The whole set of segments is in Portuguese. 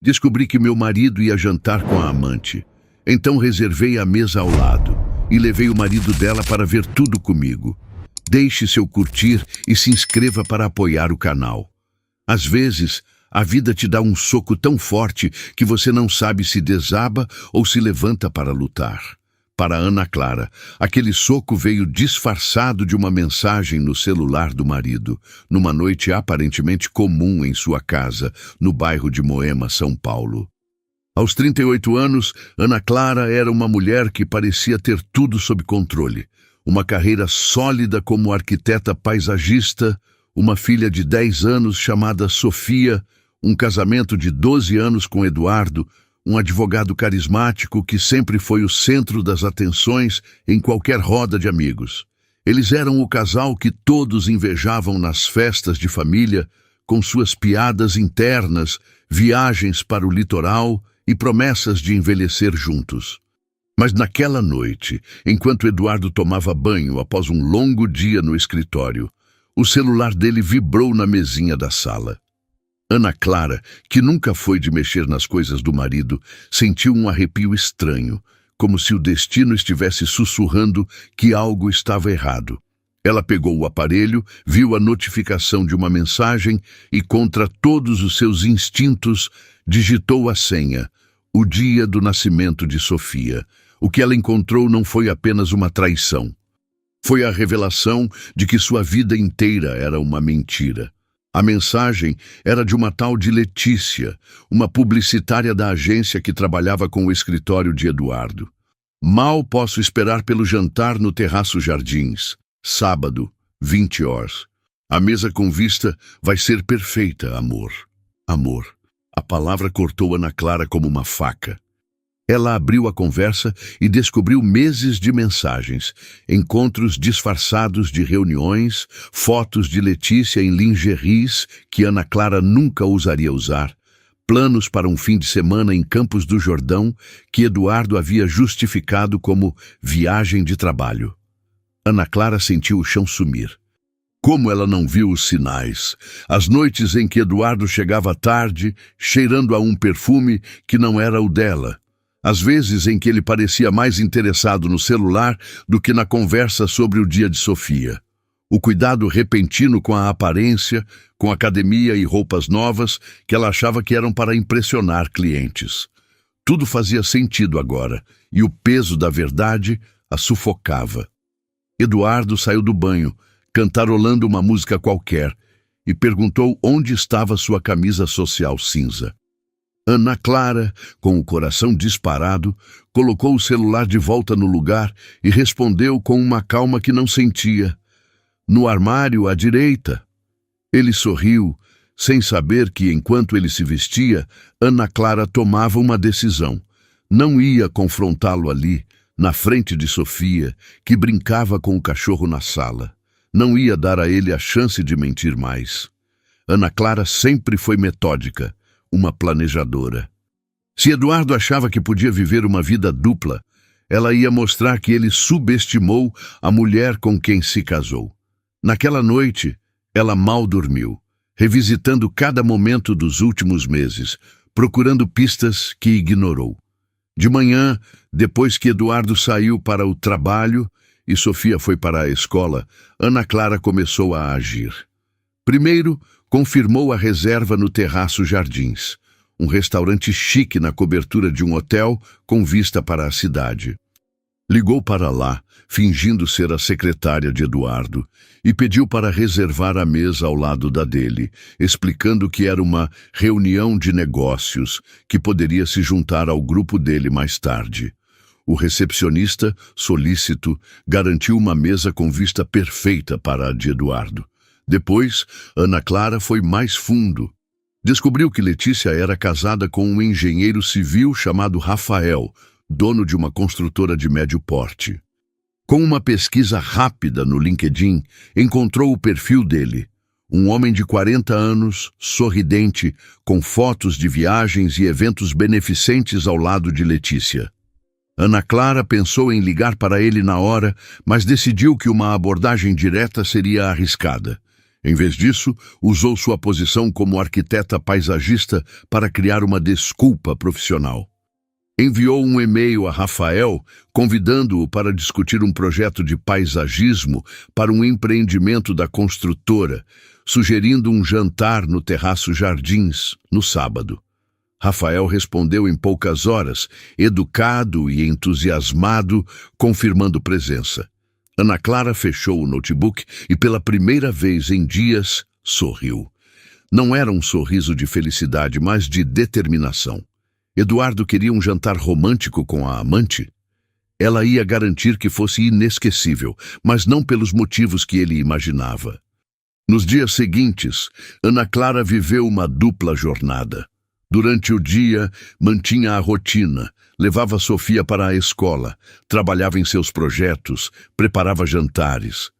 Descobri que meu marido ia jantar com a amante. Então reservei a mesa ao lado e levei o marido dela para ver tudo comigo. Deixe seu curtir e se inscreva para apoiar o canal. Às vezes, a vida te dá um soco tão forte que você não sabe se desaba ou se levanta para lutar. Para Ana Clara, aquele soco veio disfarçado de uma mensagem no celular do marido, numa noite aparentemente comum em sua casa, no bairro de Moema, São Paulo. Aos 38 anos, Ana Clara era uma mulher que parecia ter tudo sob controle. Uma carreira sólida como arquiteta paisagista, uma filha de 10 anos chamada Sofia, um casamento de 12 anos com Eduardo, um advogado carismático que sempre foi o centro das atenções em qualquer roda de amigos. Eles eram o casal que todos invejavam nas festas de família, com suas piadas internas, viagens para o litoral e promessas de envelhecer juntos. Mas naquela noite, enquanto Eduardo tomava banho após um longo dia no escritório, o celular dele vibrou na mesinha da sala. Ana Clara, que nunca foi de mexer nas coisas do marido, sentiu um arrepio estranho, como se o destino estivesse sussurrando que algo estava errado. Ela pegou o aparelho, viu a notificação de uma mensagem e, contra todos os seus instintos, digitou a senha, o dia do nascimento de Sofia. O que ela encontrou não foi apenas uma traição. Foi a revelação de que sua vida inteira era uma mentira. A mensagem era de uma tal de Letícia, uma publicitária da agência que trabalhava com o escritório de Eduardo. Mal posso esperar pelo jantar no Terraço Jardins. Sábado, 20 horas. A mesa com vista vai ser perfeita, amor. Amor. A palavra cortou Ana Clara como uma faca. Ela abriu a conversa e descobriu meses de mensagens, encontros disfarçados de reuniões, fotos de Letícia em lingeries que Ana Clara nunca ousaria usar, planos para um fim de semana em Campos do Jordão que Eduardo havia justificado como viagem de trabalho. Ana Clara sentiu o chão sumir. Como ela não viu os sinais? As noites em que Eduardo chegava tarde, cheirando a um perfume que não era o dela. Às vezes em que ele parecia mais interessado no celular do que na conversa sobre o dia de Sofia. O cuidado repentino com a aparência, com academia e roupas novas que ela achava que eram para impressionar clientes. Tudo fazia sentido agora, e o peso da verdade a sufocava. Eduardo saiu do banho, cantarolando uma música qualquer, e perguntou onde estava sua camisa social cinza. Ana Clara, com o coração disparado, colocou o celular de volta no lugar e respondeu com uma calma que não sentia. No armário à direita. Ele sorriu, sem saber que, enquanto ele se vestia, Ana Clara tomava uma decisão. Não ia confrontá-lo ali, na frente de Sofia, que brincava com o cachorro na sala. Não ia dar a ele a chance de mentir mais. Ana Clara sempre foi metódica, uma planejadora. Se Eduardo achava que podia viver uma vida dupla, ela ia mostrar que ele subestimou a mulher com quem se casou. Naquela noite, ela mal dormiu, revisitando cada momento dos últimos meses, procurando pistas que ignorou. De manhã, depois que Eduardo saiu para o trabalho e Sofia foi para a escola, Ana Clara começou a agir. Primeiro, confirmou a reserva no Terraço Jardins, um restaurante chique na cobertura de um hotel com vista para a cidade. Ligou para lá, fingindo ser a secretária de Eduardo, e pediu para reservar a mesa ao lado da dele, explicando que era uma reunião de negócios que poderia se juntar ao grupo dele mais tarde. O recepcionista, solícito, garantiu uma mesa com vista perfeita para a de Eduardo. Depois, Ana Clara foi mais fundo. Descobriu que Letícia era casada com um engenheiro civil chamado Rafael, dono de uma construtora de médio porte. Com uma pesquisa rápida no LinkedIn, encontrou o perfil dele. Um homem de 40 anos, sorridente, com fotos de viagens e eventos beneficentes ao lado de Letícia. Ana Clara pensou em ligar para ele na hora, mas decidiu que uma abordagem direta seria arriscada. Em vez disso, usou sua posição como arquiteta paisagista para criar uma desculpa profissional. Enviou um e-mail a Rafael, convidando-o para discutir um projeto de paisagismo para um empreendimento da construtora, sugerindo um jantar no Terraço Jardins, no sábado. Rafael respondeu em poucas horas, educado e entusiasmado, confirmando presença. Ana Clara fechou o notebook e, pela primeira vez em dias, sorriu. Não era um sorriso de felicidade, mas de determinação. Eduardo queria um jantar romântico com a amante. Ela ia garantir que fosse inesquecível, mas não pelos motivos que ele imaginava. Nos dias seguintes, Ana Clara viveu uma dupla jornada. Durante o dia, mantinha a rotina, levava Sofia para a escola, trabalhava em seus projetos, preparava jantares.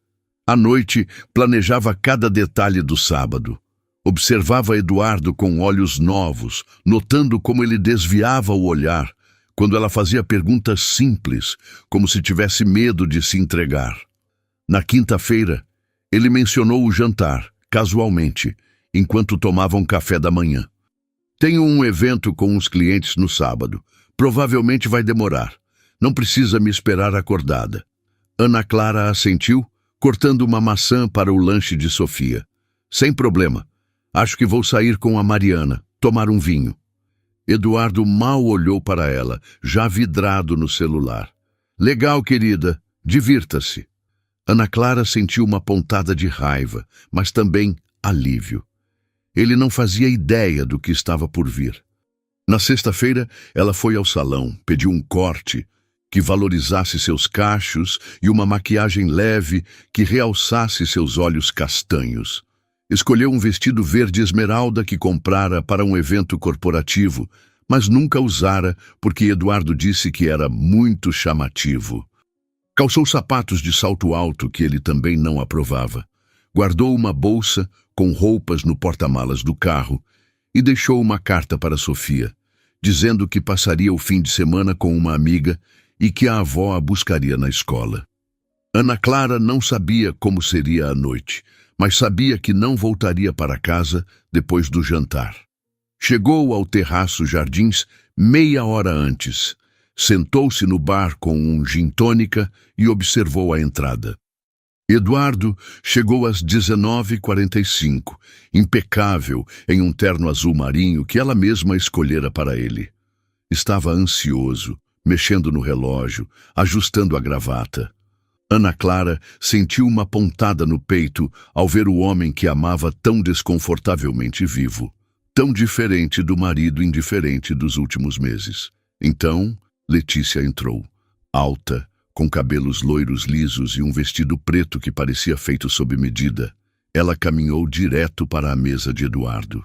À noite, planejava cada detalhe do sábado. Observava Eduardo com olhos novos, notando como ele desviava o olhar, quando ela fazia perguntas simples, como se tivesse medo de se entregar. Na quinta-feira, ele mencionou o jantar, casualmente, enquanto tomavam café da manhã. Tenho um evento com os clientes no sábado. Provavelmente vai demorar. Não precisa me esperar acordada. Ana Clara assentiu, cortando uma maçã para o lanche de Sofia. Sem problema. Acho que vou sair com a Mariana, tomar um vinho. Eduardo mal olhou para ela, já vidrado no celular. Legal, querida. Divirta-se. Ana Clara sentiu uma pontada de raiva, mas também alívio. Ele não fazia ideia do que estava por vir. Na sexta-feira, ela foi ao salão, pediu um corte que valorizasse seus cachos e uma maquiagem leve que realçasse seus olhos castanhos. Escolheu um vestido verde esmeralda que comprara para um evento corporativo, mas nunca usara porque Eduardo disse que era muito chamativo. Calçou sapatos de salto alto que ele também não aprovava. Guardou uma bolsa com roupas no porta-malas do carro e deixou uma carta para Sofia, dizendo que passaria o fim de semana com uma amiga e que a avó a buscaria na escola. Ana Clara não sabia como seria a noite, mas sabia que não voltaria para casa depois do jantar. Chegou ao Terraço Jardins meia hora antes, sentou-se no bar com um gin tônica e observou a entrada. Eduardo chegou às 19h45, impecável em um terno azul marinho que ela mesma escolhera para ele. Estava ansioso, mexendo no relógio, ajustando a gravata. Ana Clara sentiu uma pontada no peito ao ver o homem que amava tão desconfortavelmente vivo, tão diferente do marido indiferente dos últimos meses. Então, Letícia entrou, alta, com cabelos loiros lisos e um vestido preto que parecia feito sob medida. Ela caminhou direto para a mesa de Eduardo.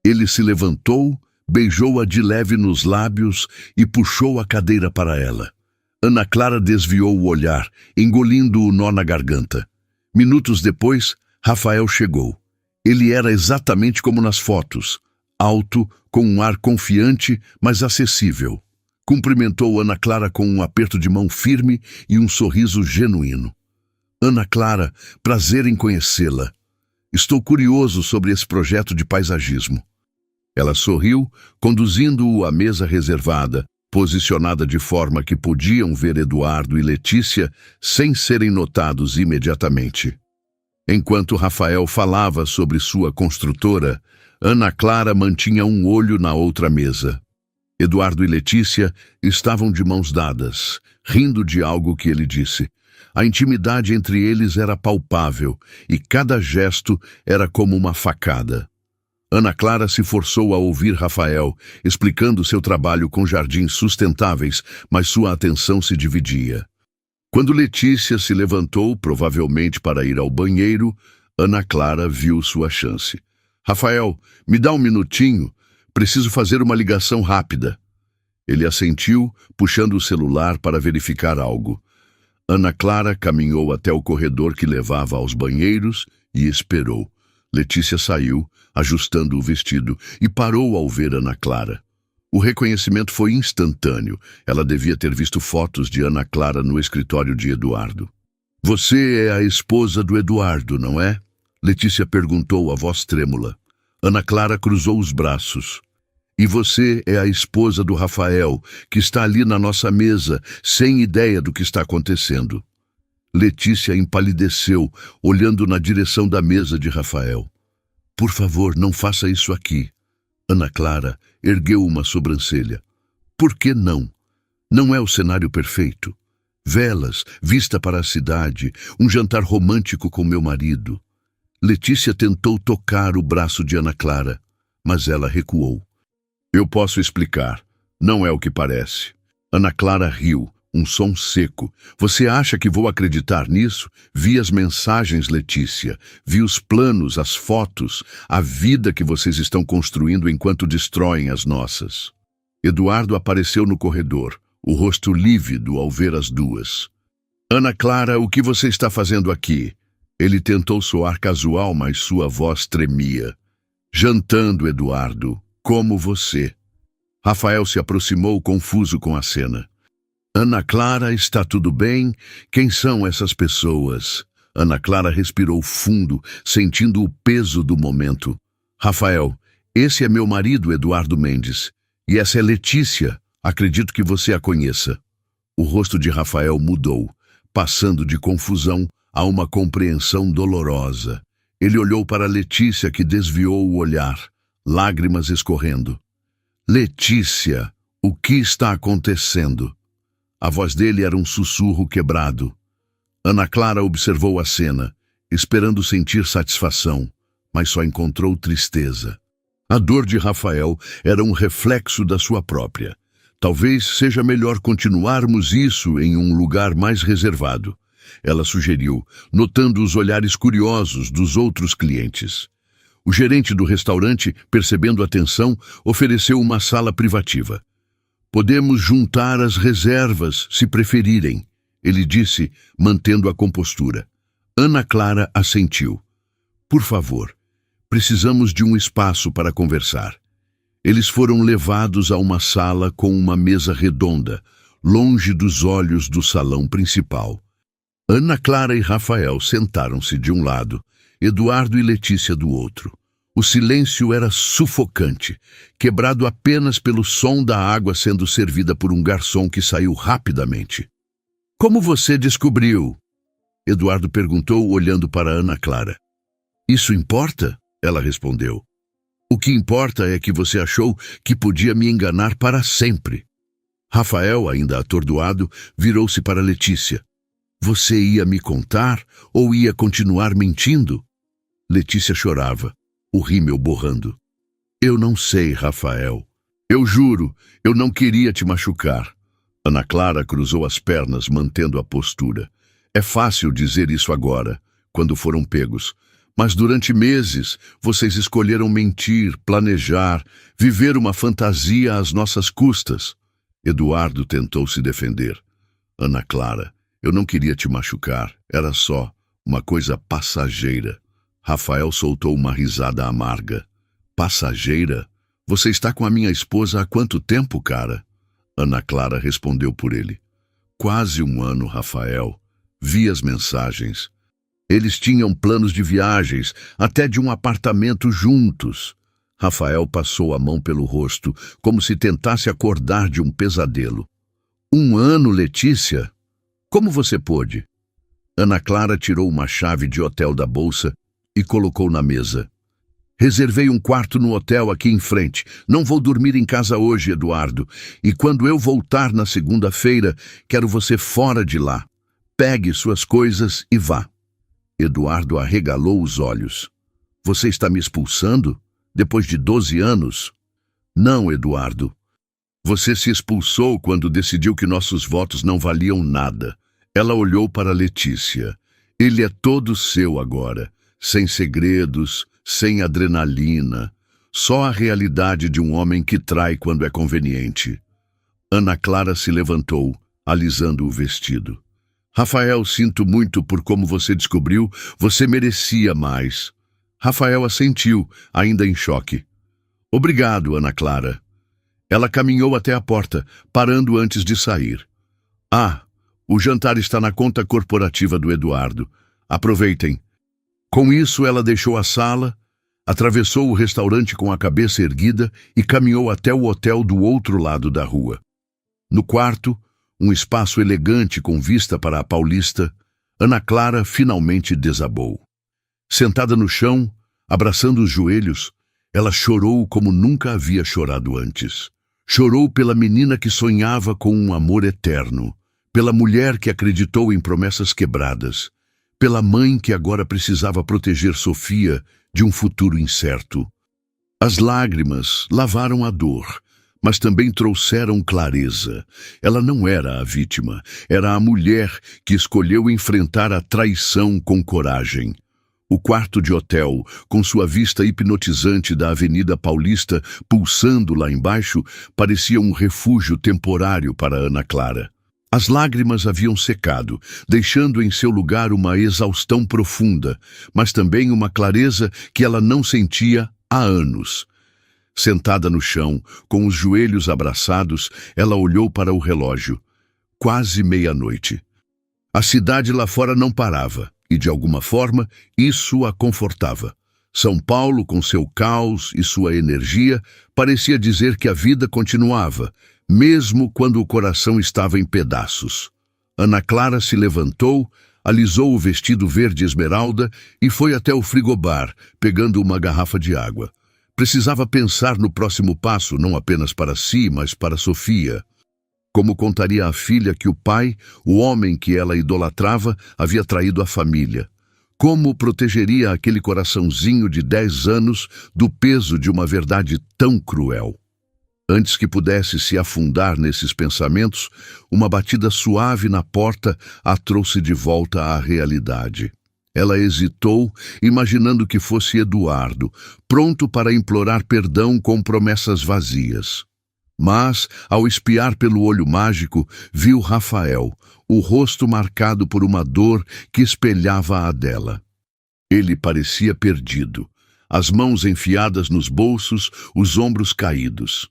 Ele se levantou, beijou-a de leve nos lábios e puxou a cadeira para ela. Ana Clara desviou o olhar, engolindo o nó na garganta. Minutos depois, Rafael chegou. Ele era exatamente como nas fotos, alto, com um ar confiante, mas acessível. Cumprimentou Ana Clara com um aperto de mão firme e um sorriso genuíno. Ana Clara, prazer em conhecê-la. Estou curioso sobre esse projeto de paisagismo. Ela sorriu, conduzindo-o à mesa reservada, posicionada de forma que podiam ver Eduardo e Letícia sem serem notados imediatamente. Enquanto Rafael falava sobre sua construtora, Ana Clara mantinha um olho na outra mesa. Eduardo e Letícia estavam de mãos dadas, rindo de algo que ele disse. A intimidade entre eles era palpável e cada gesto era como uma facada. Ana Clara se forçou a ouvir Rafael, explicando seu trabalho com jardins sustentáveis, mas sua atenção se dividia. Quando Letícia se levantou, provavelmente para ir ao banheiro, Ana Clara viu sua chance. Rafael, me dá um minutinho. Preciso fazer uma ligação rápida. Ele assentiu, puxando o celular para verificar algo. Ana Clara caminhou até o corredor que levava aos banheiros e esperou. Letícia saiu, ajustando o vestido, e parou ao ver Ana Clara. O reconhecimento foi instantâneo. Ela devia ter visto fotos de Ana Clara no escritório de Eduardo. Você é a esposa do Eduardo, não é? Letícia perguntou a voz trêmula. Ana Clara cruzou os braços. E você é a esposa do Rafael, que está ali na nossa mesa, sem ideia do que está acontecendo. Letícia empalideceu, olhando na direção da mesa de Rafael. Por favor, não faça isso aqui. Ana Clara ergueu uma sobrancelha. Por que não? Não é o cenário perfeito. Velas, vista para a cidade, um jantar romântico com meu marido. Letícia tentou tocar o braço de Ana Clara, mas ela recuou. Eu posso explicar. Não é o que parece. Ana Clara riu, um som seco. Você acha que vou acreditar nisso? Vi as mensagens, Letícia. Vi os planos, as fotos, a vida que vocês estão construindo enquanto destroem as nossas. Eduardo apareceu no corredor, o rosto lívido ao ver as duas. Ana Clara, o que você está fazendo aqui? Ele tentou soar casual, mas sua voz tremia. Jantando, Eduardo, como você. Rafael se aproximou, confuso com a cena. Ana Clara, está tudo bem? Quem são essas pessoas? Ana Clara respirou fundo, sentindo o peso do momento. Rafael, esse é meu marido, Eduardo Mendes. E essa é Letícia. Acredito que você a conheça. O rosto de Rafael mudou, passando de confusão a uma compreensão dolorosa. Ele olhou para Letícia, que desviou o olhar, lágrimas escorrendo. Letícia, o que está acontecendo? A voz dele era um sussurro quebrado. Ana Clara observou a cena, esperando sentir satisfação, mas só encontrou tristeza. A dor de Rafael era um reflexo da sua própria. Talvez seja melhor continuarmos isso em um lugar mais reservado, ela sugeriu, notando os olhares curiosos dos outros clientes. O gerente do restaurante, percebendo a tensão, ofereceu uma sala privativa. Podemos juntar as reservas, se preferirem, ele disse, mantendo a compostura. Ana Clara assentiu. Por favor, precisamos de um espaço para conversar. Eles foram levados a uma sala com uma mesa redonda, longe dos olhos do salão principal. Ana Clara e Rafael sentaram-se de um lado, Eduardo e Letícia do outro. O silêncio era sufocante, quebrado apenas pelo som da água sendo servida por um garçom que saiu rapidamente. Como você descobriu? Eduardo perguntou, olhando para Ana Clara. Isso importa? Ela respondeu. O que importa é que você achou que podia me enganar para sempre. Rafael, ainda atordoado, virou-se para Letícia. Você ia me contar ou ia continuar mentindo? Letícia chorava, o rímel borrando. Eu não sei, Rafael. Eu juro, eu não queria te machucar. Ana Clara cruzou as pernas, mantendo a postura. É fácil dizer isso agora, quando foram pegos. Mas durante meses, vocês escolheram mentir, planejar, viver uma fantasia às nossas custas. Eduardo tentou se defender. Ana Clara, eu não queria te machucar, era só uma coisa passageira. Rafael soltou uma risada amarga. Passageira? Você está com a minha esposa há quanto tempo, cara? Ana Clara respondeu por ele. Quase um ano, Rafael. Vi as mensagens. Eles tinham planos de viagens, até de um apartamento juntos. Rafael passou a mão pelo rosto, como se tentasse acordar de um pesadelo. Um ano, Letícia? Como você pôde? Ana Clara tirou uma chave de hotel da bolsa e colocou na mesa. Reservei um quarto no hotel aqui em frente. Não vou dormir em casa hoje, Eduardo. E quando eu voltar na segunda-feira, quero você fora de lá. Pegue suas coisas e vá. Eduardo arregalou os olhos. Você está me expulsando? Depois de 12 anos? Não, Eduardo. Você se expulsou quando decidiu que nossos votos não valiam nada. Ela olhou para Letícia. Ele é todo seu agora, sem segredos, sem adrenalina. Só a realidade de um homem que trai quando é conveniente. Ana Clara se levantou, alisando o vestido. Rafael, sinto muito por como você descobriu, você merecia mais. Rafael assentiu, ainda em choque. Obrigado, Ana Clara. Ela caminhou até a porta, parando antes de sair. Ah, o jantar está na conta corporativa do Eduardo. Aproveitem. Com isso, ela deixou a sala, atravessou o restaurante com a cabeça erguida e caminhou até o hotel do outro lado da rua. No quarto, um espaço elegante com vista para a Paulista, Ana Clara finalmente desabou. Sentada no chão, abraçando os joelhos, ela chorou como nunca havia chorado antes. Chorou pela menina que sonhava com um amor eterno, pela mulher que acreditou em promessas quebradas, pela mãe que agora precisava proteger Sofia de um futuro incerto. As lágrimas lavaram a dor, mas também trouxeram clareza. Ela não era a vítima, era a mulher que escolheu enfrentar a traição com coragem. O quarto de hotel, com sua vista hipnotizante da Avenida Paulista pulsando lá embaixo, parecia um refúgio temporário para Ana Clara. As lágrimas haviam secado, deixando em seu lugar uma exaustão profunda, mas também uma clareza que ela não sentia há anos. Sentada no chão, com os joelhos abraçados, ela olhou para o relógio. Quase meia-noite. A cidade lá fora não parava, e de alguma forma isso a confortava. São Paulo, com seu caos e sua energia, parecia dizer que a vida continuava, mesmo quando o coração estava em pedaços. Ana Clara se levantou, alisou o vestido verde esmeralda e foi até o frigobar, pegando uma garrafa de água. Precisava pensar no próximo passo, não apenas para si, mas para Sofia. Como contaria à filha que o pai, o homem que ela idolatrava, havia traído a família? Como protegeria aquele coraçãozinho de 10 anos do peso de uma verdade tão cruel? Antes que pudesse se afundar nesses pensamentos, uma batida suave na porta a trouxe de volta à realidade. Ela hesitou, imaginando que fosse Eduardo, pronto para implorar perdão com promessas vazias. Mas, ao espiar pelo olho mágico, viu Rafael, o rosto marcado por uma dor que espelhava a dela. Ele parecia perdido, as mãos enfiadas nos bolsos, os ombros caídos.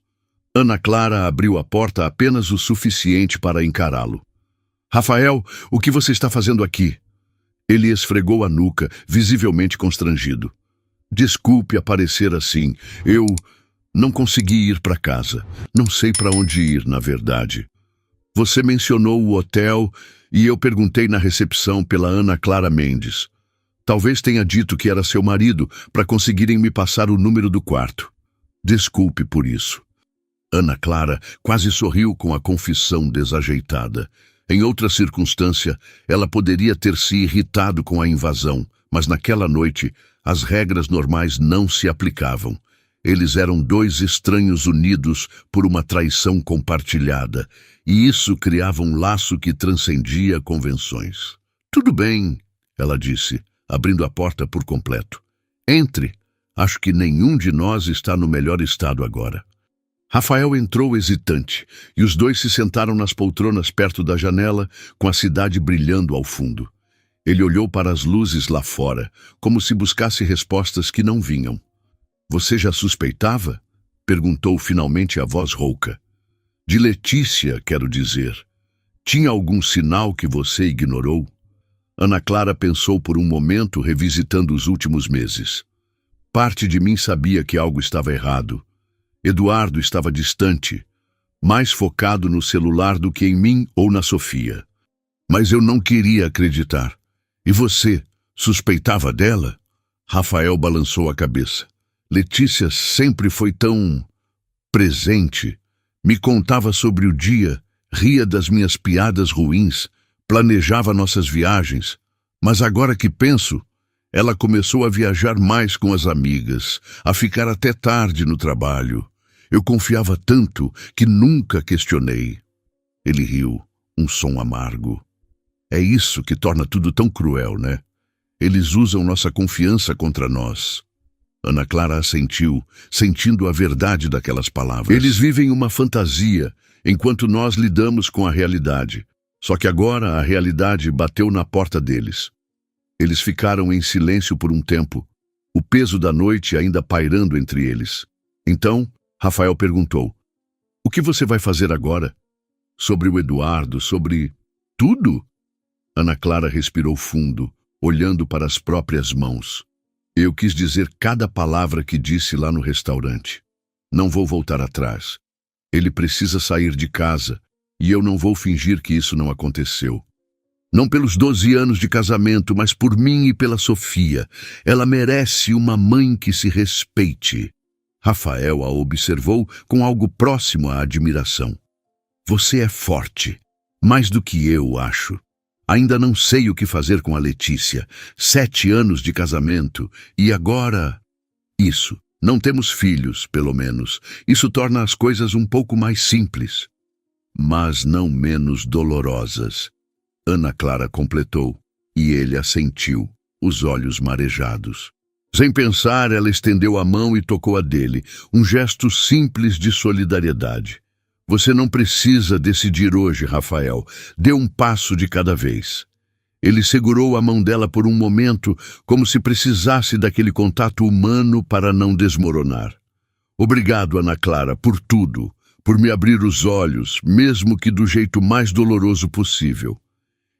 Ana Clara abriu a porta apenas o suficiente para encará-lo. "Rafael, o que você está fazendo aqui?" Ele esfregou a nuca, visivelmente constrangido. "Desculpe aparecer assim. Eu não consegui ir para casa. Não sei para onde ir, na verdade. Você mencionou o hotel e eu perguntei na recepção pela Ana Clara Mendes. Talvez tenha dito que era seu marido para conseguirem me passar o número do quarto. Desculpe por isso." Ana Clara quase sorriu com a confissão desajeitada. Em outra circunstância, ela poderia ter se irritado com a invasão, mas naquela noite as regras normais não se aplicavam. Eles eram dois estranhos unidos por uma traição compartilhada, e isso criava um laço que transcendia convenções. "Tudo bem", ela disse, abrindo a porta por completo. "Entre. Acho que nenhum de nós está no melhor estado agora." Rafael entrou hesitante, e os dois se sentaram nas poltronas perto da janela, com a cidade brilhando ao fundo. Ele olhou para as luzes lá fora, como se buscasse respostas que não vinham. "Você já suspeitava?" perguntou finalmente a voz rouca. "De Letícia, quero dizer. Tinha algum sinal que você ignorou?" Ana Clara pensou por um momento, revisitando os últimos meses. Parte de mim sabia que algo estava errado. Eduardo estava distante, mais focado no celular do que em mim ou na Sofia. Mas eu não queria acreditar. "E você, suspeitava dela?" Rafael balançou a cabeça. "Letícia sempre foi tão presente. Me contava sobre o dia, ria das minhas piadas ruins, planejava nossas viagens. Mas agora que penso, ela começou a viajar mais com as amigas, a ficar até tarde no trabalho. Eu confiava tanto que nunca questionei." Ele riu, um som amargo. "É isso que torna tudo tão cruel, né? Eles usam nossa confiança contra nós." Ana Clara assentiu, sentindo a verdade daquelas palavras. "Eles vivem uma fantasia, enquanto nós lidamos com a realidade. Só que agora a realidade bateu na porta deles." Eles ficaram em silêncio por um tempo, o peso da noite ainda pairando entre eles. Então, Rafael perguntou: "O que você vai fazer agora? Sobre o Eduardo, sobre tudo?" Ana Clara respirou fundo, olhando para as próprias mãos. Eu quis dizer cada palavra que disse lá no restaurante. Não vou voltar atrás. Ele precisa sair de casa, e eu não vou fingir que isso não aconteceu. Não pelos 12 anos de casamento, mas por mim e pela Sofia. Ela merece uma mãe que se respeite. Rafael a observou com algo próximo à admiração. Você é forte, mais do que eu, acho. Ainda não sei o que fazer com a Letícia. 7 anos de casamento, e agora... Isso. Não temos filhos, pelo menos. Isso torna as coisas um pouco mais simples, mas não menos dolorosas. Ana Clara completou, e ele assentiu, os olhos marejados. Sem pensar, ela estendeu a mão e tocou a dele, um gesto simples de solidariedade. Você não precisa decidir hoje, Rafael. Dê um passo de cada vez. Ele segurou a mão dela por um momento, como se precisasse daquele contato humano para não desmoronar. Obrigado, Ana Clara, por tudo, por me abrir os olhos, mesmo que do jeito mais doloroso possível.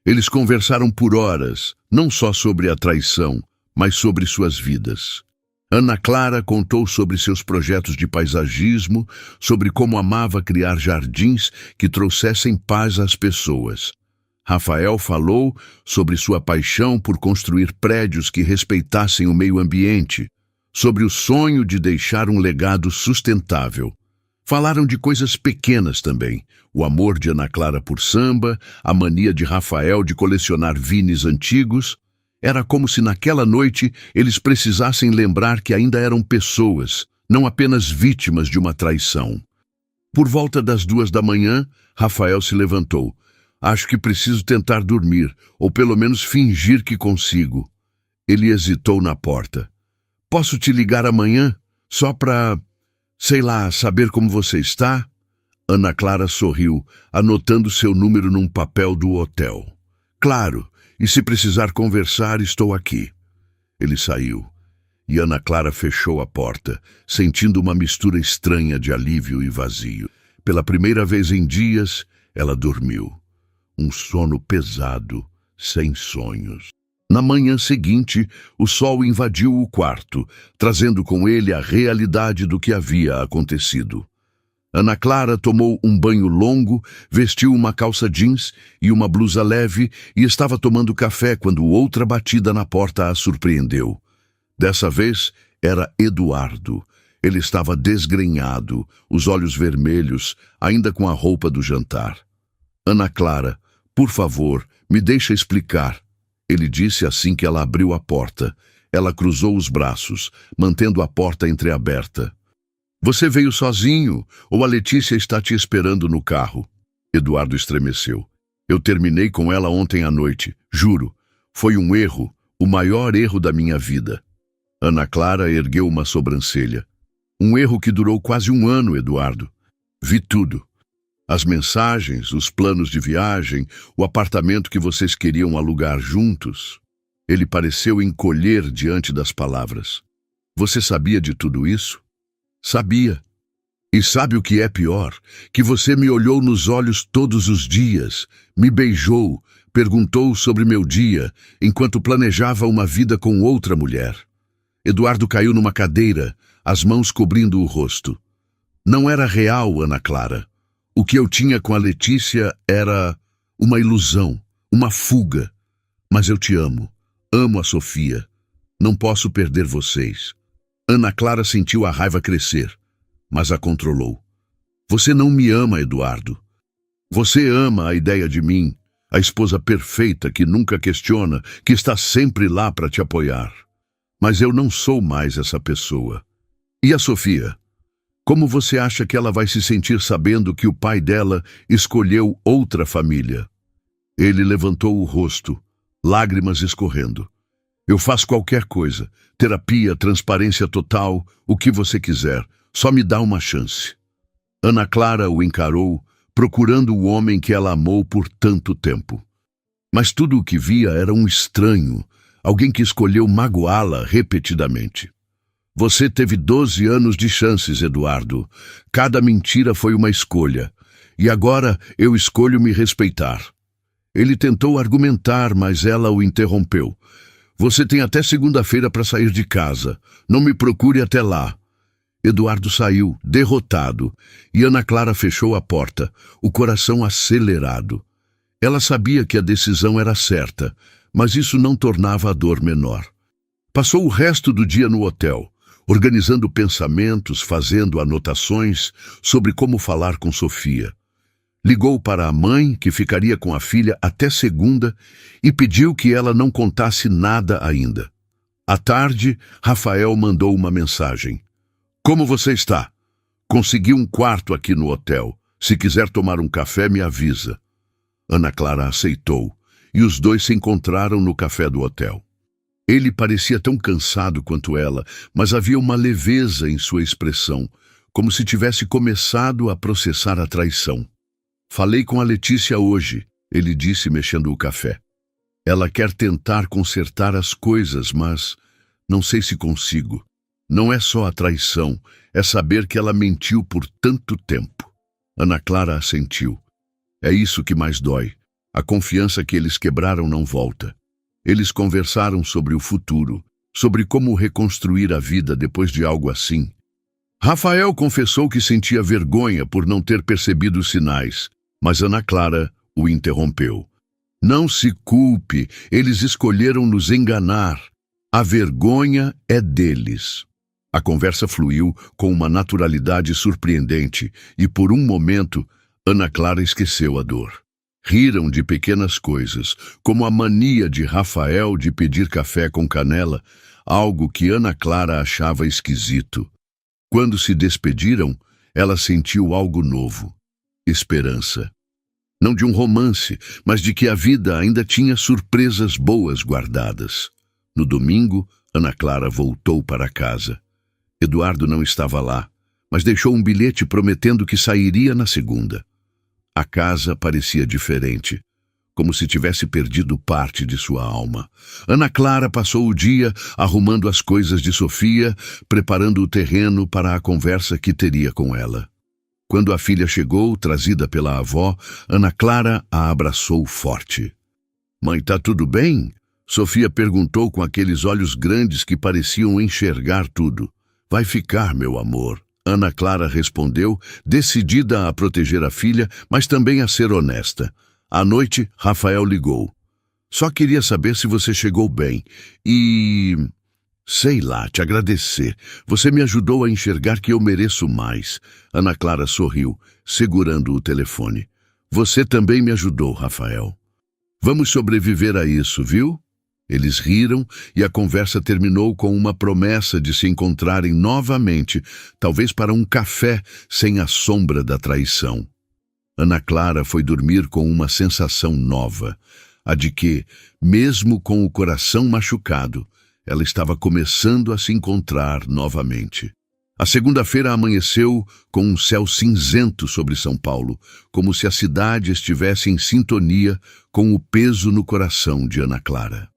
Eles conversaram por horas, não só sobre a traição, mas sobre suas vidas. Ana Clara contou sobre seus projetos de paisagismo, sobre como amava criar jardins que trouxessem paz às pessoas. Rafael falou sobre sua paixão por construir prédios que respeitassem o meio ambiente, sobre o sonho de deixar um legado sustentável. Falaram de coisas pequenas também, o amor de Ana Clara por samba, a mania de Rafael de colecionar vinis antigos. Era como se naquela noite eles precisassem lembrar que ainda eram pessoas, não apenas vítimas de uma traição. Por volta das 2 da manhã, Rafael se levantou. Acho que preciso tentar dormir, ou pelo menos fingir que consigo. Ele hesitou na porta. Posso te ligar amanhã? Só para, sei lá, saber como você está? Ana Clara sorriu, anotando seu número num papel do hotel. Claro, e se precisar conversar, estou aqui. Ele saiu, e Ana Clara fechou a porta, sentindo uma mistura estranha de alívio e vazio. Pela primeira vez em dias, ela dormiu. Um sono pesado, sem sonhos. Na manhã seguinte, o sol invadiu o quarto, trazendo com ele a realidade do que havia acontecido. Ana Clara tomou um banho longo, vestiu uma calça jeans e uma blusa leve e estava tomando café quando outra batida na porta a surpreendeu. Dessa vez, era Eduardo. Ele estava desgrenhado, os olhos vermelhos, ainda com a roupa do jantar. Ana Clara, por favor, me deixa explicar. Ele disse assim que ela abriu a porta. Ela cruzou os braços, mantendo a porta entreaberta. Você veio sozinho, ou a Letícia está te esperando no carro? Eduardo estremeceu. Eu terminei com ela ontem à noite, juro. Foi um erro, o maior erro da minha vida. Ana Clara ergueu uma sobrancelha. Um erro que durou quase 1 ano, Eduardo. Vi tudo. As mensagens, os planos de viagem, o apartamento que vocês queriam alugar juntos. Ele pareceu encolher diante das palavras. Você sabia de tudo isso? Sabia. E sabe o que é pior? Que você me olhou nos olhos todos os dias, me beijou, perguntou sobre meu dia, enquanto planejava uma vida com outra mulher. Eduardo caiu numa cadeira, as mãos cobrindo o rosto. Não era real, Ana Clara. O que eu tinha com a Letícia era uma ilusão, uma fuga. Mas eu te amo. Amo a Sofia. Não posso perder vocês. Ana Clara sentiu a raiva crescer, mas a controlou. Você não me ama, Eduardo. Você ama a ideia de mim, a esposa perfeita que nunca questiona, que está sempre lá para te apoiar. Mas eu não sou mais essa pessoa. E a Sofia? Como você acha que ela vai se sentir sabendo que o pai dela escolheu outra família? Ele levantou o rosto, lágrimas escorrendo. Eu faço qualquer coisa, terapia, transparência total, o que você quiser, só me dá uma chance. Ana Clara o encarou, procurando o homem que ela amou por tanto tempo. Mas tudo o que via era um estranho, alguém que escolheu magoá-la repetidamente. Você teve 12 anos de chances, Eduardo. Cada mentira foi uma escolha. E agora eu escolho me respeitar. Ele tentou argumentar, mas ela o interrompeu. Você tem até segunda-feira para sair de casa. Não me procure até lá. Eduardo saiu, derrotado, e Ana Clara fechou a porta, o coração acelerado. Ela sabia que a decisão era certa, mas isso não tornava a dor menor. Passou o resto do dia no hotel, organizando pensamentos, fazendo anotações sobre como falar com Sofia. Ligou para a mãe, que ficaria com a filha até segunda, e pediu que ela não contasse nada ainda. À tarde, Rafael mandou uma mensagem. Como você está? Consegui um quarto aqui no hotel. Se quiser tomar um café, me avisa. Ana Clara aceitou, e os dois se encontraram no café do hotel. Ele parecia tão cansado quanto ela, mas havia uma leveza em sua expressão, como se tivesse começado a processar a traição. Falei com a Letícia hoje, ele disse mexendo o café. Ela quer tentar consertar as coisas, mas não sei se consigo. Não é só a traição, é saber que ela mentiu por tanto tempo. Ana Clara assentiu. É isso que mais dói. A confiança que eles quebraram não volta. Eles conversaram sobre o futuro, sobre como reconstruir a vida depois de algo assim. Rafael confessou que sentia vergonha por não ter percebido os sinais, mas Ana Clara o interrompeu. Não se culpe, eles escolheram nos enganar. A vergonha é deles. A conversa fluiu com uma naturalidade surpreendente e, por um momento, Ana Clara esqueceu a dor. Riram de pequenas coisas, como a mania de Rafael de pedir café com canela, algo que Ana Clara achava esquisito. Quando se despediram, ela sentiu algo novo. Esperança. Não de um romance, mas de que a vida ainda tinha surpresas boas guardadas. No domingo, Ana Clara voltou para casa. Eduardo não estava lá, mas deixou um bilhete prometendo que sairia na segunda. A casa parecia diferente, como se tivesse perdido parte de sua alma. Ana Clara passou o dia arrumando as coisas de Sofia, preparando o terreno para a conversa que teria com ela. Quando a filha chegou, trazida pela avó, Ana Clara a abraçou forte. "Mãe, tá tudo bem?" Sofia perguntou com aqueles olhos grandes que pareciam enxergar tudo. "Vai ficar, meu amor." Ana Clara respondeu, decidida a proteger a filha, mas também a ser honesta. À noite, Rafael ligou. "Só queria saber se você chegou bem. E... sei lá, te agradecer. Você me ajudou a enxergar que eu mereço mais." Ana Clara sorriu, segurando o telefone. "Você também me ajudou, Rafael. Vamos sobreviver a isso, viu?" Eles riram e a conversa terminou com uma promessa de se encontrarem novamente, talvez para um café sem a sombra da traição. Ana Clara foi dormir com uma sensação nova, a de que, mesmo com o coração machucado, ela estava começando a se encontrar novamente. A segunda-feira amanheceu com um céu cinzento sobre São Paulo, como se a cidade estivesse em sintonia com o peso no coração de Ana Clara.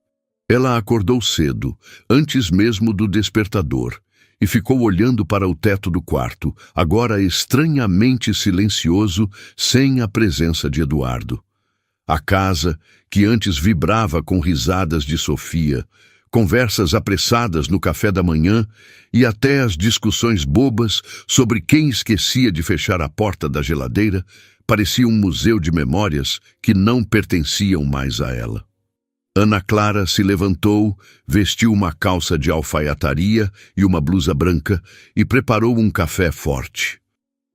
Ela acordou cedo, antes mesmo do despertador, e ficou olhando para o teto do quarto, agora estranhamente silencioso, sem a presença de Eduardo. A casa, que antes vibrava com risadas de Sofia, conversas apressadas no café da manhã e até as discussões bobas sobre quem esquecia de fechar a porta da geladeira, parecia um museu de memórias que não pertenciam mais a ela. Ana Clara se levantou, vestiu uma calça de alfaiataria e uma blusa branca e preparou um café forte.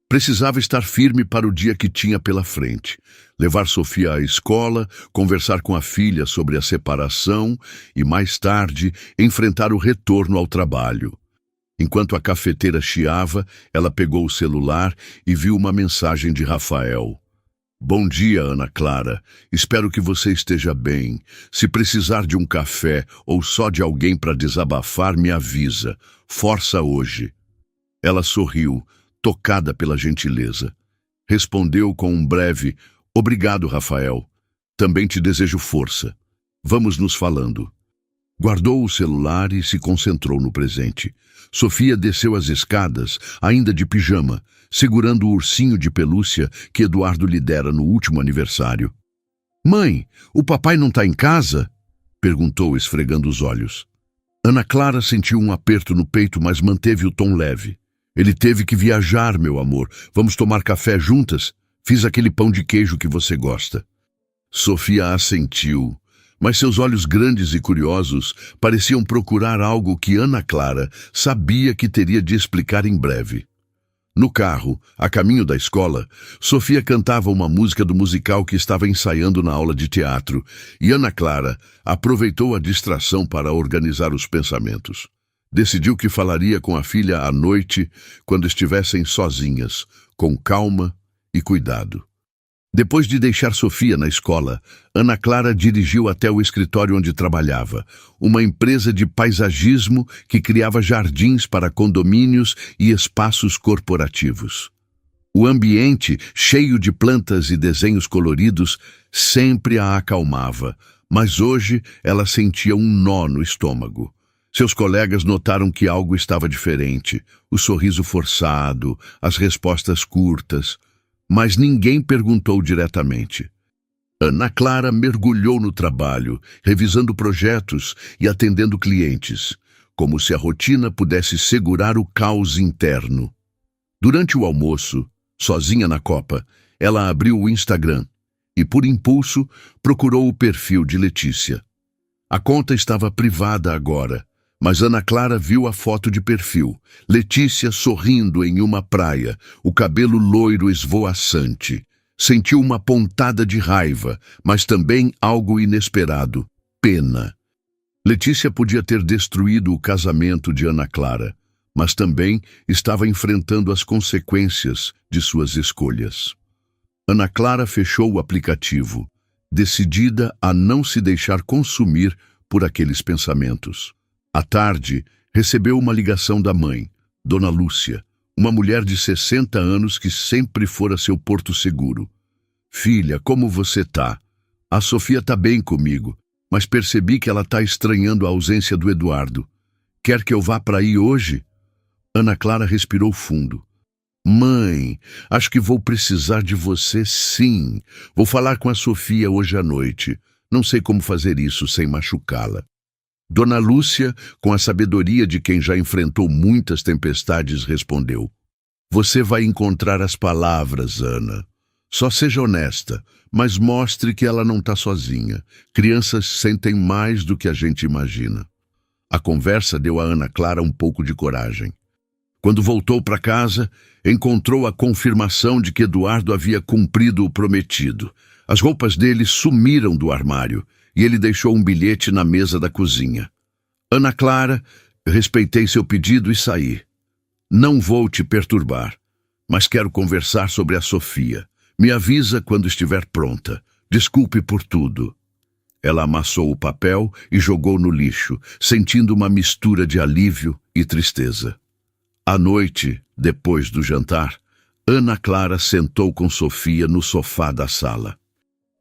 Precisava estar firme para o dia que tinha pela frente. Levar Sofia à escola, conversar com a filha sobre a separação e, mais tarde, enfrentar o retorno ao trabalho. Enquanto a cafeteira chiava, ela pegou o celular e viu uma mensagem de Rafael. "Bom dia, Ana Clara. Espero que você esteja bem. Se precisar de um café ou só de alguém para desabafar, me avisa. Força hoje." Ela sorriu, tocada pela gentileza. Respondeu com um breve "Obrigado, Rafael. Também te desejo força. Vamos nos falando." Guardou o celular e se concentrou no presente. Sofia desceu as escadas, ainda de pijama, segurando o ursinho de pelúcia que Eduardo lhe dera no último aniversário. "Mãe, o papai não está em casa?" Perguntou, esfregando os olhos. Ana Clara sentiu um aperto no peito, mas manteve o tom leve. Ele teve que viajar, meu amor. Vamos tomar café juntas? Fiz aquele pão de queijo que você gosta. Sofia assentiu, mas seus olhos grandes e curiosos pareciam procurar algo que Ana Clara sabia que teria de explicar em breve. No carro, a caminho da escola, Sofia cantava uma música do musical que estava ensaiando na aula de teatro, e Ana Clara aproveitou a distração para organizar os pensamentos. Decidiu que falaria com a filha à noite, quando estivessem sozinhas, com calma e cuidado. Depois de deixar Sofia na escola, Ana Clara dirigiu até o escritório onde trabalhava, uma empresa de paisagismo que criava jardins para condomínios e espaços corporativos. O ambiente, cheio de plantas e desenhos coloridos, sempre a acalmava, mas hoje ela sentia um nó no estômago. Seus colegas notaram que algo estava diferente, o sorriso forçado, as respostas curtas, mas ninguém perguntou diretamente. Ana Clara mergulhou no trabalho, revisando projetos e atendendo clientes, como se a rotina pudesse segurar o caos interno. Durante o almoço, sozinha na copa, ela abriu o Instagram e, por impulso, procurou o perfil de Letícia. A conta estava privada agora, mas Ana Clara viu a foto de perfil. Letícia sorrindo em uma praia, o cabelo loiro esvoaçante. Sentiu uma pontada de raiva, mas também algo inesperado: pena. Letícia podia ter destruído o casamento de Ana Clara, mas também estava enfrentando as consequências de suas escolhas. Ana Clara fechou o aplicativo, decidida a não se deixar consumir por aqueles pensamentos. À tarde, recebeu uma ligação da mãe, Dona Lúcia, uma mulher de 60 anos que sempre fora seu porto seguro. Filha, como você tá? A Sofia tá bem comigo, mas percebi que ela tá estranhando a ausência do Eduardo. Quer que eu vá para aí hoje? Ana Clara respirou fundo. Mãe, acho que vou precisar de você sim. Vou falar com a Sofia hoje à noite. Não sei como fazer isso sem machucá-la. Dona Lúcia, com a sabedoria de quem já enfrentou muitas tempestades, respondeu: Você vai encontrar as palavras, Ana. Só seja honesta, mas mostre que ela não está sozinha. Crianças sentem mais do que a gente imagina. A conversa deu a Ana Clara um pouco de coragem. Quando voltou para casa, encontrou a confirmação de que Eduardo havia cumprido o prometido. As roupas dele sumiram do armário e ele deixou um bilhete na mesa da cozinha. Ana Clara, respeitei seu pedido e saí. Não vou te perturbar, mas quero conversar sobre a Sofia. Me avisa quando estiver pronta. Desculpe por tudo. Ela amassou o papel e jogou no lixo, sentindo uma mistura de alívio e tristeza. À noite, depois do jantar, Ana Clara sentou com Sofia no sofá da sala.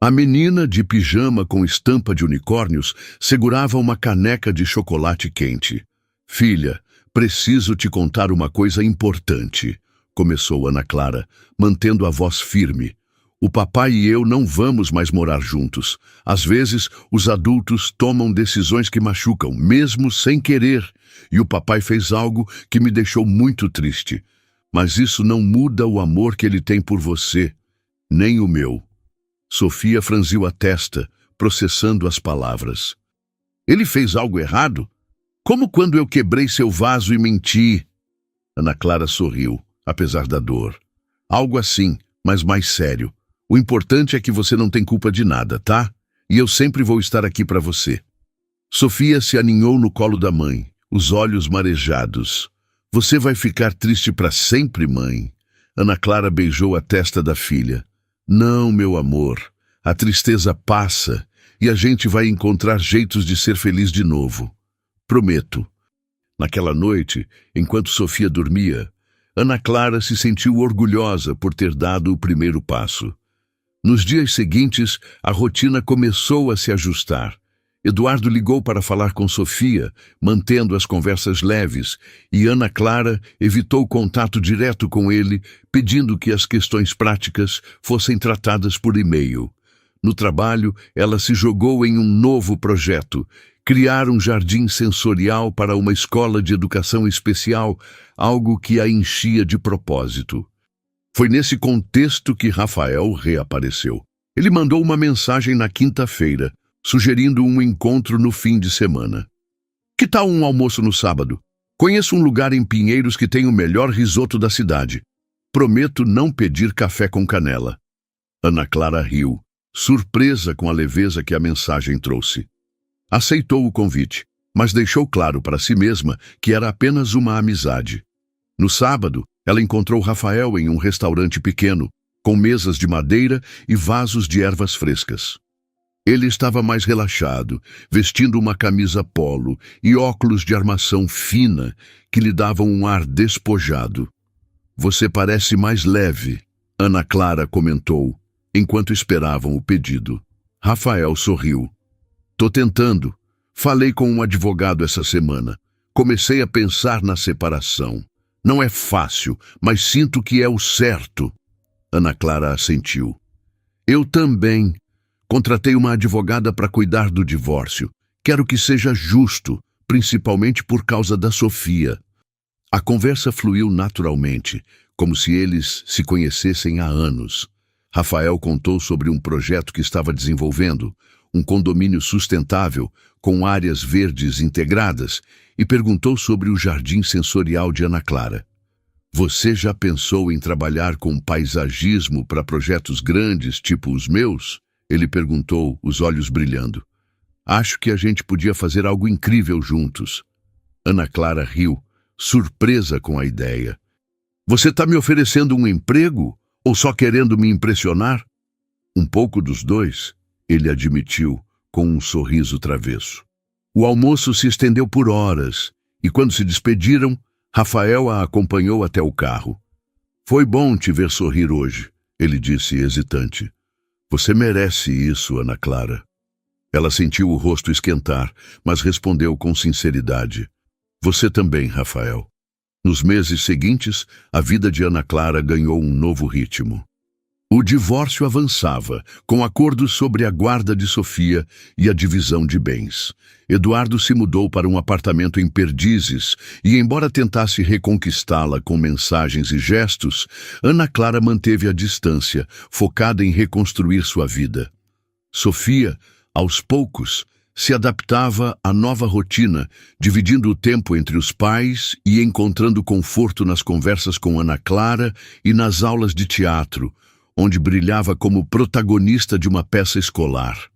A menina, de pijama com estampa de unicórnios, segurava uma caneca de chocolate quente. Filha, preciso te contar uma coisa importante, começou Ana Clara, mantendo a voz firme. O papai e eu não vamos mais morar juntos. Às vezes, os adultos tomam decisões que machucam, mesmo sem querer, e o papai fez algo que me deixou muito triste. Mas isso não muda o amor que ele tem por você, nem o meu. Sofia franziu a testa, processando as palavras. Ele fez algo errado? Como quando eu quebrei seu vaso e menti? Ana Clara sorriu, apesar da dor. Algo assim, mas mais sério. O importante é que você não tem culpa de nada, tá? E eu sempre vou estar aqui para você. Sofia se aninhou no colo da mãe, os olhos marejados. Você vai ficar triste para sempre, mãe? Ana Clara beijou a testa da filha. Não, meu amor, a tristeza passa e a gente vai encontrar jeitos de ser feliz de novo. Prometo. Naquela noite, enquanto Sofia dormia, Ana Clara se sentiu orgulhosa por ter dado o primeiro passo. Nos dias seguintes, a rotina começou a se ajustar. Eduardo ligou para falar com Sofia, mantendo as conversas leves, e Ana Clara evitou contato direto com ele, pedindo que as questões práticas fossem tratadas por e-mail. No trabalho, ela se jogou em um novo projeto: criar um jardim sensorial para uma escola de educação especial, algo que a enchia de propósito. Foi nesse contexto que Rafael reapareceu. Ele mandou uma mensagem na quinta-feira, sugerindo um encontro no fim de semana. Que tal um almoço no sábado? Conheço um lugar em Pinheiros que tem o melhor risoto da cidade. Prometo não pedir café com canela. Ana Clara riu, surpresa com a leveza que a mensagem trouxe. Aceitou o convite, mas deixou claro para si mesma que era apenas uma amizade. No sábado, ela encontrou Rafael em um restaurante pequeno, com mesas de madeira e vasos de ervas frescas. Ele estava mais relaxado, vestindo uma camisa polo e óculos de armação fina que lhe davam um ar despojado. "Você parece mais leve", Ana Clara comentou, enquanto esperavam o pedido. Rafael sorriu. "Tô tentando. Falei com um advogado essa semana. Comecei a pensar na separação. Não é fácil, mas sinto que é o certo." Ana Clara assentiu. "Eu também. Contratei uma advogada para cuidar do divórcio. Quero que seja justo, principalmente por causa da Sofia." A conversa fluiu naturalmente, como se eles se conhecessem há anos. Rafael contou sobre um projeto que estava desenvolvendo, um condomínio sustentável, com áreas verdes integradas, e perguntou sobre o jardim sensorial de Ana Clara. "Você já pensou em trabalhar com paisagismo para projetos grandes, tipo os meus?" Ele perguntou, os olhos brilhando. "Acho que a gente podia fazer algo incrível juntos." Ana Clara riu, surpresa com a ideia. "Você está me oferecendo um emprego ou só querendo me impressionar?" "Um pouco dos dois", ele admitiu, com um sorriso travesso. O almoço se estendeu por horas, e quando se despediram, Rafael a acompanhou até o carro. "Foi bom te ver sorrir hoje", ele disse hesitante. "Você merece isso, Ana Clara." Ela sentiu o rosto esquentar, mas respondeu com sinceridade. "Você também, Rafael." Nos meses seguintes, a vida de Ana Clara ganhou um novo ritmo. O divórcio avançava, com acordos sobre a guarda de Sofia e a divisão de bens. Eduardo se mudou para um apartamento em Perdizes e, embora tentasse reconquistá-la com mensagens e gestos, Ana Clara manteve a distância, focada em reconstruir sua vida. Sofia, aos poucos, se adaptava à nova rotina, dividindo o tempo entre os pais e encontrando conforto nas conversas com Ana Clara e nas aulas de teatro, onde brilhava como protagonista de uma peça escolar.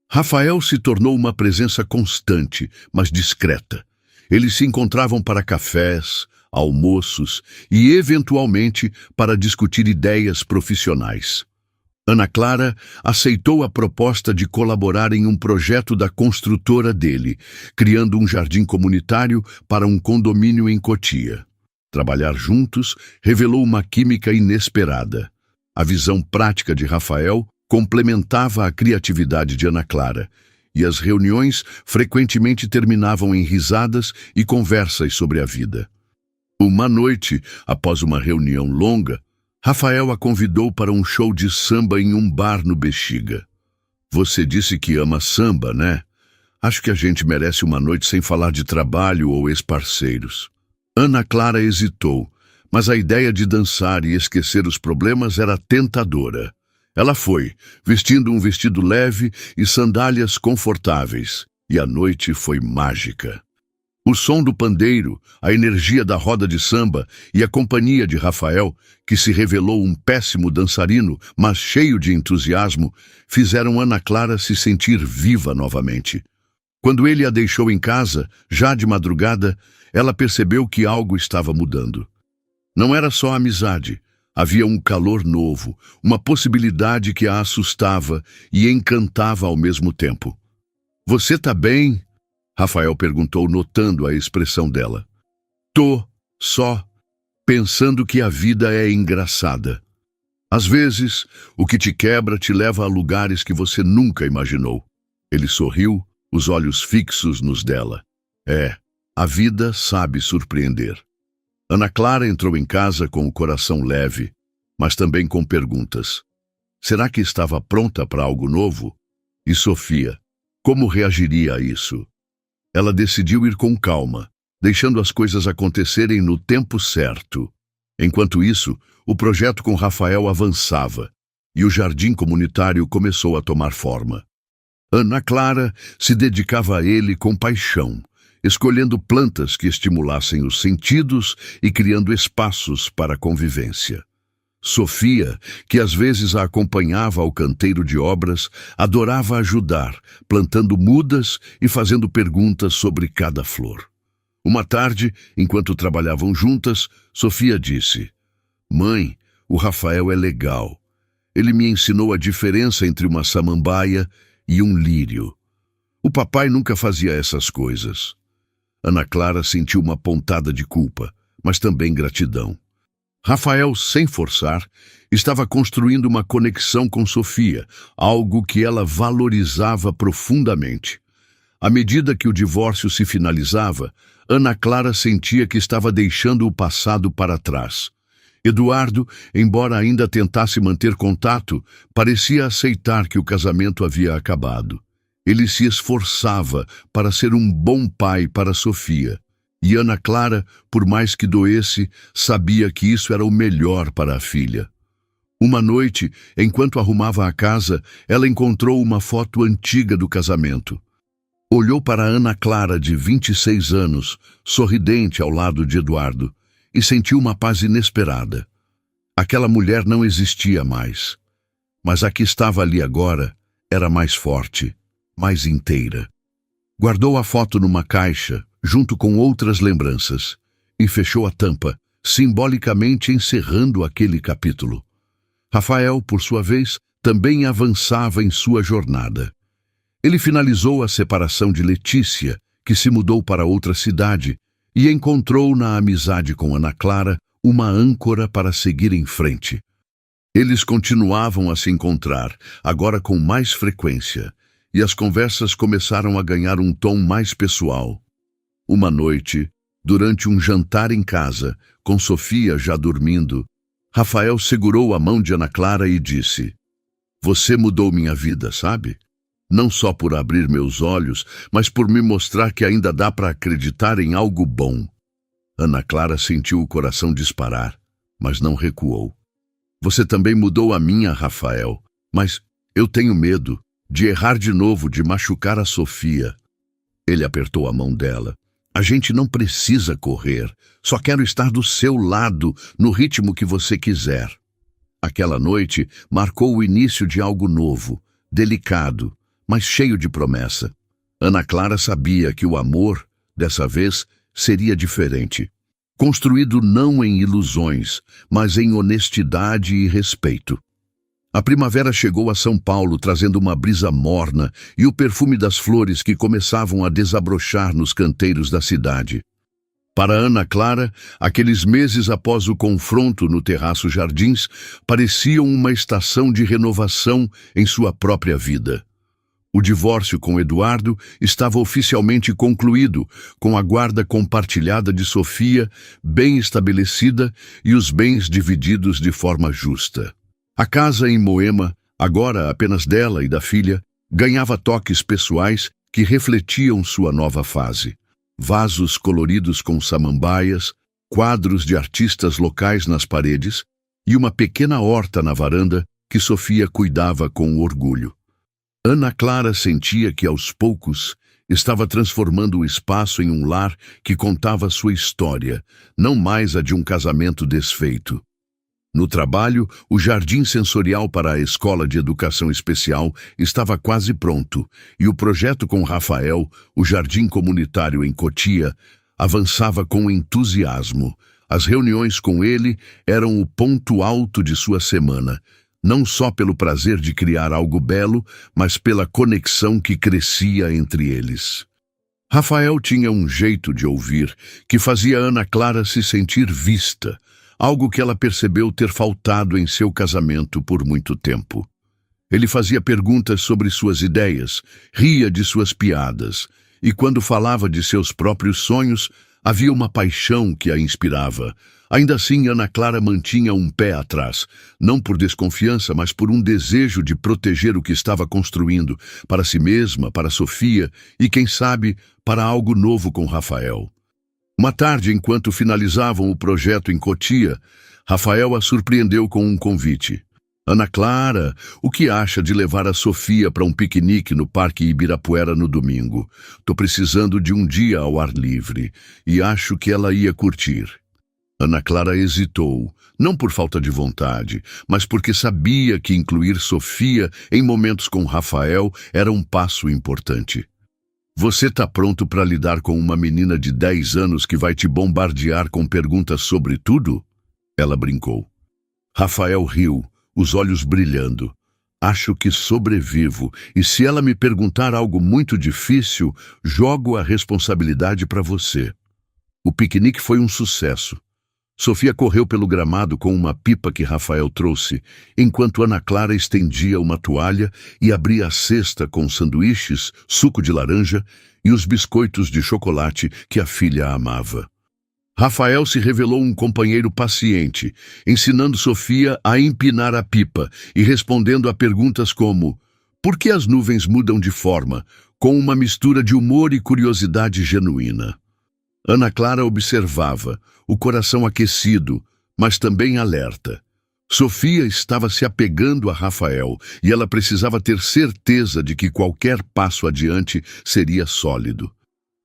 Rafael se tornou uma presença constante, mas discreta. Eles se encontravam para cafés, almoços e, eventualmente, para discutir ideias profissionais. Ana Clara aceitou a proposta de colaborar em um projeto da construtora dele, criando um jardim comunitário para um condomínio em Cotia. Trabalhar juntos revelou uma química inesperada. A visão prática de Rafael complementava a criatividade de Ana Clara, e as reuniões frequentemente terminavam em risadas e conversas sobre a vida. Uma noite, após uma reunião longa, Rafael a convidou para um show de samba em um bar no Bexiga. "Você disse que ama samba, né? Acho que a gente merece uma noite sem falar de trabalho ou ex-parceiros." Ana Clara hesitou, mas a ideia de dançar e esquecer os problemas era tentadora. Ela foi, vestindo um vestido leve e sandálias confortáveis, e a noite foi mágica. O som do pandeiro, a energia da roda de samba e a companhia de Rafael, que se revelou um péssimo dançarino, mas cheio de entusiasmo, fizeram Ana Clara se sentir viva novamente. Quando ele a deixou em casa, já de madrugada, ela percebeu que algo estava mudando. Não era só amizade, havia um calor novo, uma possibilidade que a assustava e encantava ao mesmo tempo. "Você tá bem?" Rafael perguntou, notando a expressão dela. "Tô, só, pensando que a vida é engraçada. Às vezes, o que te quebra te leva a lugares que você nunca imaginou." Ele sorriu, os olhos fixos nos dela. A vida sabe surpreender. Ana Clara entrou em casa com o coração leve, mas também com perguntas. Será que estava pronta para algo novo? E Sofia, como reagiria a isso? Ela decidiu ir com calma, deixando as coisas acontecerem no tempo certo. Enquanto isso, o projeto com Rafael avançava e o jardim comunitário começou a tomar forma. Ana Clara se dedicava a ele com paixão, escolhendo plantas que estimulassem os sentidos e criando espaços para a convivência. Sofia, que às vezes a acompanhava ao canteiro de obras, adorava ajudar, plantando mudas e fazendo perguntas sobre cada flor. Uma tarde, enquanto trabalhavam juntas, Sofia disse: "Mãe, o Rafael é legal. Ele me ensinou a diferença entre uma samambaia e um lírio. O papai nunca fazia essas coisas." Ana Clara sentiu uma pontada de culpa, mas também gratidão. Rafael, sem forçar, estava construindo uma conexão com Sofia, algo que ela valorizava profundamente. À medida que o divórcio se finalizava, Ana Clara sentia que estava deixando o passado para trás. Eduardo, embora ainda tentasse manter contato, parecia aceitar que o casamento havia acabado. Ele se esforçava para ser um bom pai para Sofia. E Ana Clara, por mais que doesse, sabia que isso era o melhor para a filha. Uma noite, enquanto arrumava a casa, ela encontrou uma foto antiga do casamento. Olhou para Ana Clara, de 26 anos, sorridente ao lado de Eduardo, e sentiu uma paz inesperada. Aquela mulher não existia mais, mas a que estava ali agora era mais forte, mais inteira. Guardou a foto numa caixa, junto com outras lembranças, e fechou a tampa, simbolicamente encerrando aquele capítulo. Rafael, por sua vez, também avançava em sua jornada. Ele finalizou a separação de Letícia, que se mudou para outra cidade, e encontrou na amizade com Ana Clara uma âncora para seguir em frente. Eles continuavam a se encontrar, agora com mais frequência, e as conversas começaram a ganhar um tom mais pessoal. Uma noite, durante um jantar em casa, com Sofia já dormindo, Rafael segurou a mão de Ana Clara e disse: "Você mudou minha vida, sabe? Não só por abrir meus olhos, mas por me mostrar que ainda dá para acreditar em algo bom." Ana Clara sentiu o coração disparar, mas não recuou. "Você também mudou a minha, Rafael, mas eu tenho medo de errar de novo, de machucar a Sofia." Ele apertou a mão dela. "A gente não precisa correr. Só quero estar do seu lado, no ritmo que você quiser." Aquela noite marcou o início de algo novo, delicado, mas cheio de promessa. Ana Clara sabia que o amor, dessa vez, seria diferente. Construído não em ilusões, mas em honestidade e respeito. A primavera chegou a São Paulo trazendo uma brisa morna e o perfume das flores que começavam a desabrochar nos canteiros da cidade. Para Ana Clara, aqueles meses após o confronto no Terraço Jardins pareciam uma estação de renovação em sua própria vida. O divórcio com Eduardo estava oficialmente concluído, com a guarda compartilhada de Sofia, bem estabelecida, e os bens divididos de forma justa. A casa em Moema, agora apenas dela e da filha, ganhava toques pessoais que refletiam sua nova fase. Vasos coloridos com samambaias, quadros de artistas locais nas paredes e uma pequena horta na varanda que Sofia cuidava com orgulho. Ana Clara sentia que, aos poucos, estava transformando o espaço em um lar que contava sua história, não mais a de um casamento desfeito. No trabalho, o jardim sensorial para a Escola de Educação Especial estava quase pronto, e o projeto com Rafael, o jardim comunitário em Cotia, avançava com entusiasmo. As reuniões com ele eram o ponto alto de sua semana, não só pelo prazer de criar algo belo, mas pela conexão que crescia entre eles. Rafael tinha um jeito de ouvir que fazia Ana Clara se sentir vista, algo que ela percebeu ter faltado em seu casamento por muito tempo. Ele fazia perguntas sobre suas ideias, ria de suas piadas, e quando falava de seus próprios sonhos, Havia uma paixão que a inspirava. Ainda assim, Ana Clara mantinha um pé atrás, não por desconfiança, mas por um desejo de proteger o que estava construindo, para si mesma, para Sofia e, quem sabe, para algo novo com Rafael. Uma tarde, enquanto finalizavam o projeto em Cotia, Rafael a surpreendeu com um convite. Ana Clara, o que acha de levar a Sofia para um piquenique no Parque Ibirapuera no domingo? Tô precisando de um dia ao ar livre e acho que ela ia curtir. Ana Clara hesitou, não por falta de vontade, mas porque sabia que incluir Sofia em momentos com Rafael era um passo importante. Você tá pronto para lidar com uma menina de 10 anos que vai te bombardear com perguntas sobre tudo? Ela brincou. Rafael riu, os olhos brilhando. Acho que sobrevivo, e se ela me perguntar algo muito difícil, jogo a responsabilidade para você. O piquenique foi um sucesso. Sofia correu pelo gramado com uma pipa que Rafael trouxe, enquanto Ana Clara estendia uma toalha e abria a cesta com sanduíches, suco de laranja e os biscoitos de chocolate que a filha amava. Rafael se revelou um companheiro paciente, ensinando Sofia a empinar a pipa e respondendo a perguntas como: por que as nuvens mudam de forma? Com uma mistura de humor e curiosidade genuína. Ana Clara observava, o coração aquecido, mas também alerta. Sofia estava se apegando a Rafael e ela precisava ter certeza de que qualquer passo adiante seria sólido.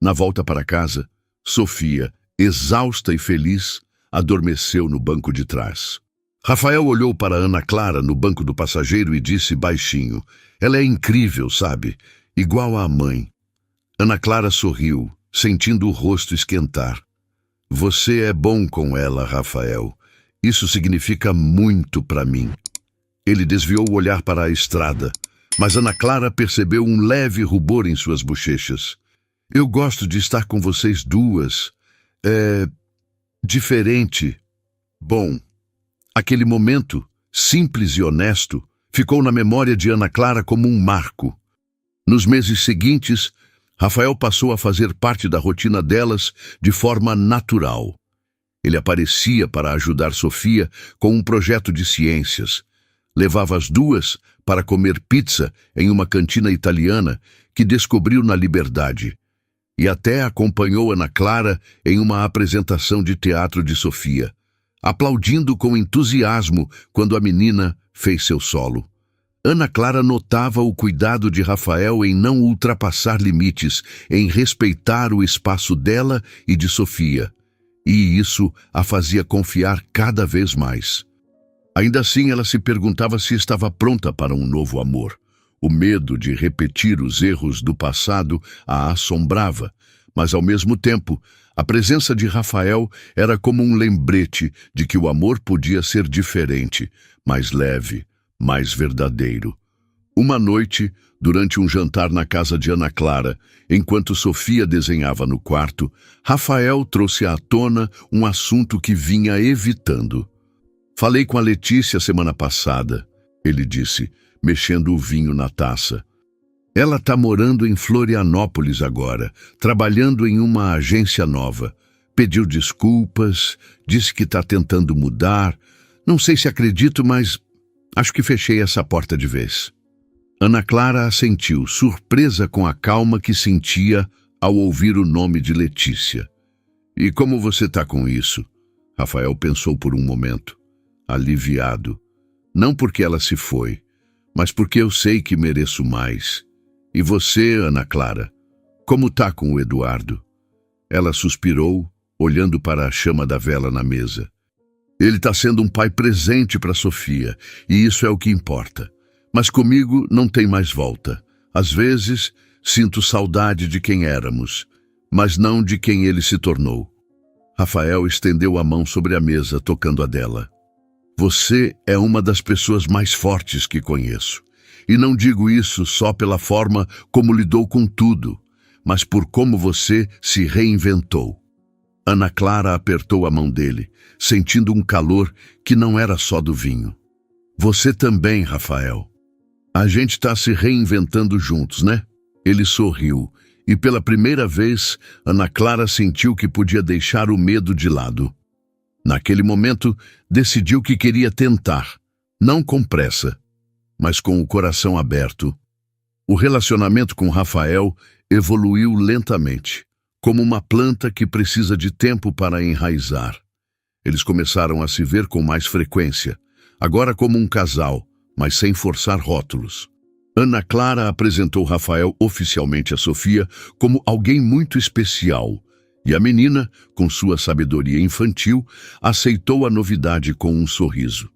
Na volta para casa, Sofia, exausta e feliz, adormeceu no banco de trás. Rafael olhou para Ana Clara no banco do passageiro e disse baixinho: ela é incrível, sabe? Igual à mãe. Ana Clara sorriu, sentindo o rosto esquentar. Você é bom com ela, Rafael. Isso significa muito para mim. Ele desviou o olhar para a estrada, mas Ana Clara percebeu um leve rubor em suas bochechas. Eu gosto de estar com vocês duas. É diferente. Bom, aquele momento, simples e honesto, ficou na memória de Ana Clara como um marco. Nos meses seguintes, Rafael passou a fazer parte da rotina delas de forma natural. Ele aparecia para ajudar Sofia com um projeto de ciências. Levava as duas para comer pizza em uma cantina italiana que descobriu na Liberdade. E até acompanhou Ana Clara em uma apresentação de teatro de Sofia, aplaudindo com entusiasmo quando a menina fez seu solo. Ana Clara notava o cuidado de Rafael em não ultrapassar limites, em respeitar o espaço dela e de Sofia, e isso a fazia confiar cada vez mais. Ainda assim, ela se perguntava se estava pronta para um novo amor. O medo de repetir os erros do passado a assombrava, mas ao mesmo tempo, a presença de Rafael era como um lembrete de que o amor podia ser diferente, mais leve, mais verdadeiro. Uma noite, durante um jantar na casa de Ana Clara, enquanto Sofia desenhava no quarto, Rafael trouxe à tona um assunto que vinha evitando. Falei com a Letícia semana passada, ele disse, mexendo o vinho na taça. Ela está morando em Florianópolis agora, trabalhando em uma agência nova. Pediu desculpas, disse que está tentando mudar. Não sei se acredito, mas acho que fechei essa porta de vez. Ana Clara assentiu, surpresa com a calma que sentia ao ouvir o nome de Letícia. E como você está com isso? Rafael pensou por um momento, aliviado. Não porque ela se foi, mas porque eu sei que mereço mais. E você, Ana Clara, como está com o Eduardo? Ela suspirou, olhando para a chama da vela na mesa. Ele está sendo um pai presente para Sofia, e isso é o que importa. Mas comigo não tem mais volta. Às vezes, sinto saudade de quem éramos, mas não de quem ele se tornou. Rafael estendeu a mão sobre a mesa, tocando a dela. Você é uma das pessoas mais fortes que conheço. E não digo isso só pela forma como lidou com tudo, mas por como você se reinventou. Ana Clara apertou a mão dele, sentindo um calor que não era só do vinho. Você também, Rafael. A gente está se reinventando juntos, né? Ele sorriu, E pela primeira vez, Ana Clara sentiu que podia deixar o medo de lado. Naquele momento, decidiu que queria tentar, não com pressa, mas com o coração aberto. O relacionamento com Rafael evoluiu lentamente, como uma planta que precisa de tempo para enraizar. Eles começaram a se ver com mais frequência, agora como um casal, mas sem forçar rótulos. Ana Clara apresentou Rafael oficialmente a Sofia como alguém muito especial, e a menina, com sua sabedoria infantil, aceitou a novidade com um sorriso.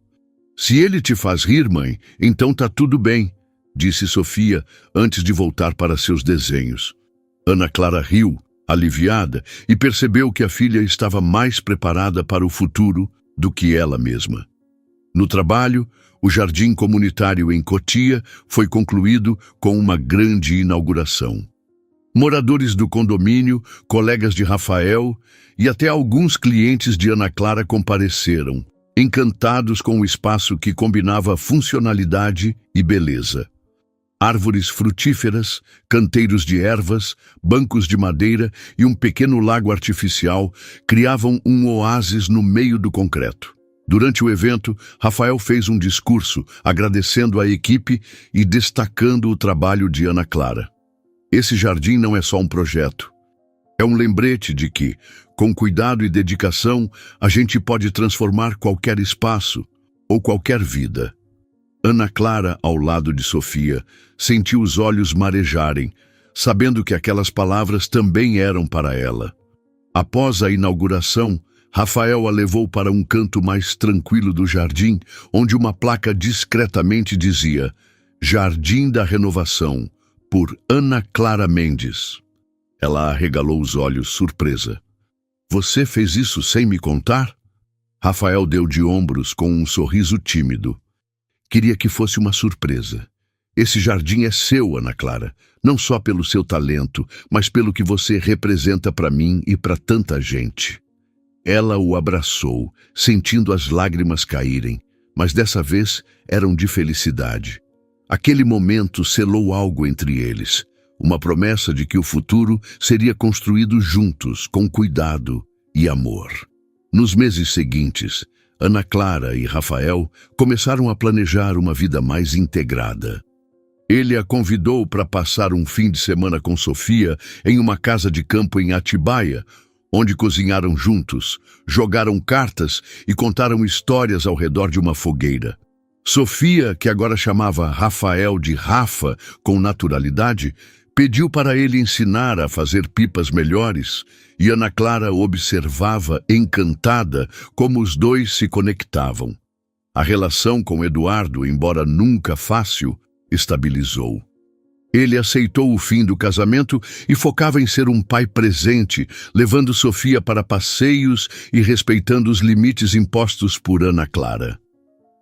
"Se ele te faz rir, mãe, então tá tudo bem", disse Sofia antes de voltar para seus desenhos. Ana Clara riu, aliviada, e percebeu que a filha estava mais preparada para o futuro do que ela mesma. No trabalho, o jardim comunitário em Cotia foi concluído com uma grande inauguração. Moradores do condomínio, colegas de Rafael e até alguns clientes de Ana Clara compareceram, encantados com o espaço que combinava funcionalidade e beleza. Árvores frutíferas, canteiros de ervas, bancos de madeira e um pequeno lago artificial criavam um oásis no meio do concreto. Durante o evento, Rafael fez um discurso agradecendo a equipe e destacando o trabalho de Ana Clara. Esse jardim não é só um projeto. É um lembrete de que, com cuidado e dedicação, a gente pode transformar qualquer espaço ou qualquer vida. Ana Clara, ao lado de Sofia, sentiu os olhos marejarem, sabendo que aquelas palavras também eram para ela. Após a inauguração, Rafael a levou para um canto mais tranquilo do jardim, onde uma placa discretamente dizia "Jardim da Renovação, por Ana Clara Mendes". Ela arregalou os olhos, surpresa. "Você fez isso sem me contar?" Rafael deu de ombros com um sorriso tímido. "Queria que fosse uma surpresa. Esse jardim é seu, Ana Clara, não só pelo seu talento, mas pelo que você representa para mim e para tanta gente." Ela o abraçou, sentindo as lágrimas caírem, mas dessa vez eram de felicidade. Aquele momento selou algo entre eles, uma promessa de que o futuro seria construído juntos, com cuidado e amor. Nos meses seguintes, Ana Clara e Rafael começaram a planejar uma vida mais integrada. Ele a convidou para passar um fim de semana com Sofia em uma casa de campo em Atibaia, onde cozinharam juntos, jogaram cartas e contaram histórias ao redor de uma fogueira. Sofia, que agora chamava Rafael de Rafa com naturalidade, pediu para ele ensinar a fazer pipas melhores, e Ana Clara observava, encantada, como os dois se conectavam. A relação com Eduardo, embora nunca fácil, estabilizou. Ele aceitou o fim do casamento e focava em ser um pai presente, levando Sofia para passeios e respeitando os limites impostos por Ana Clara.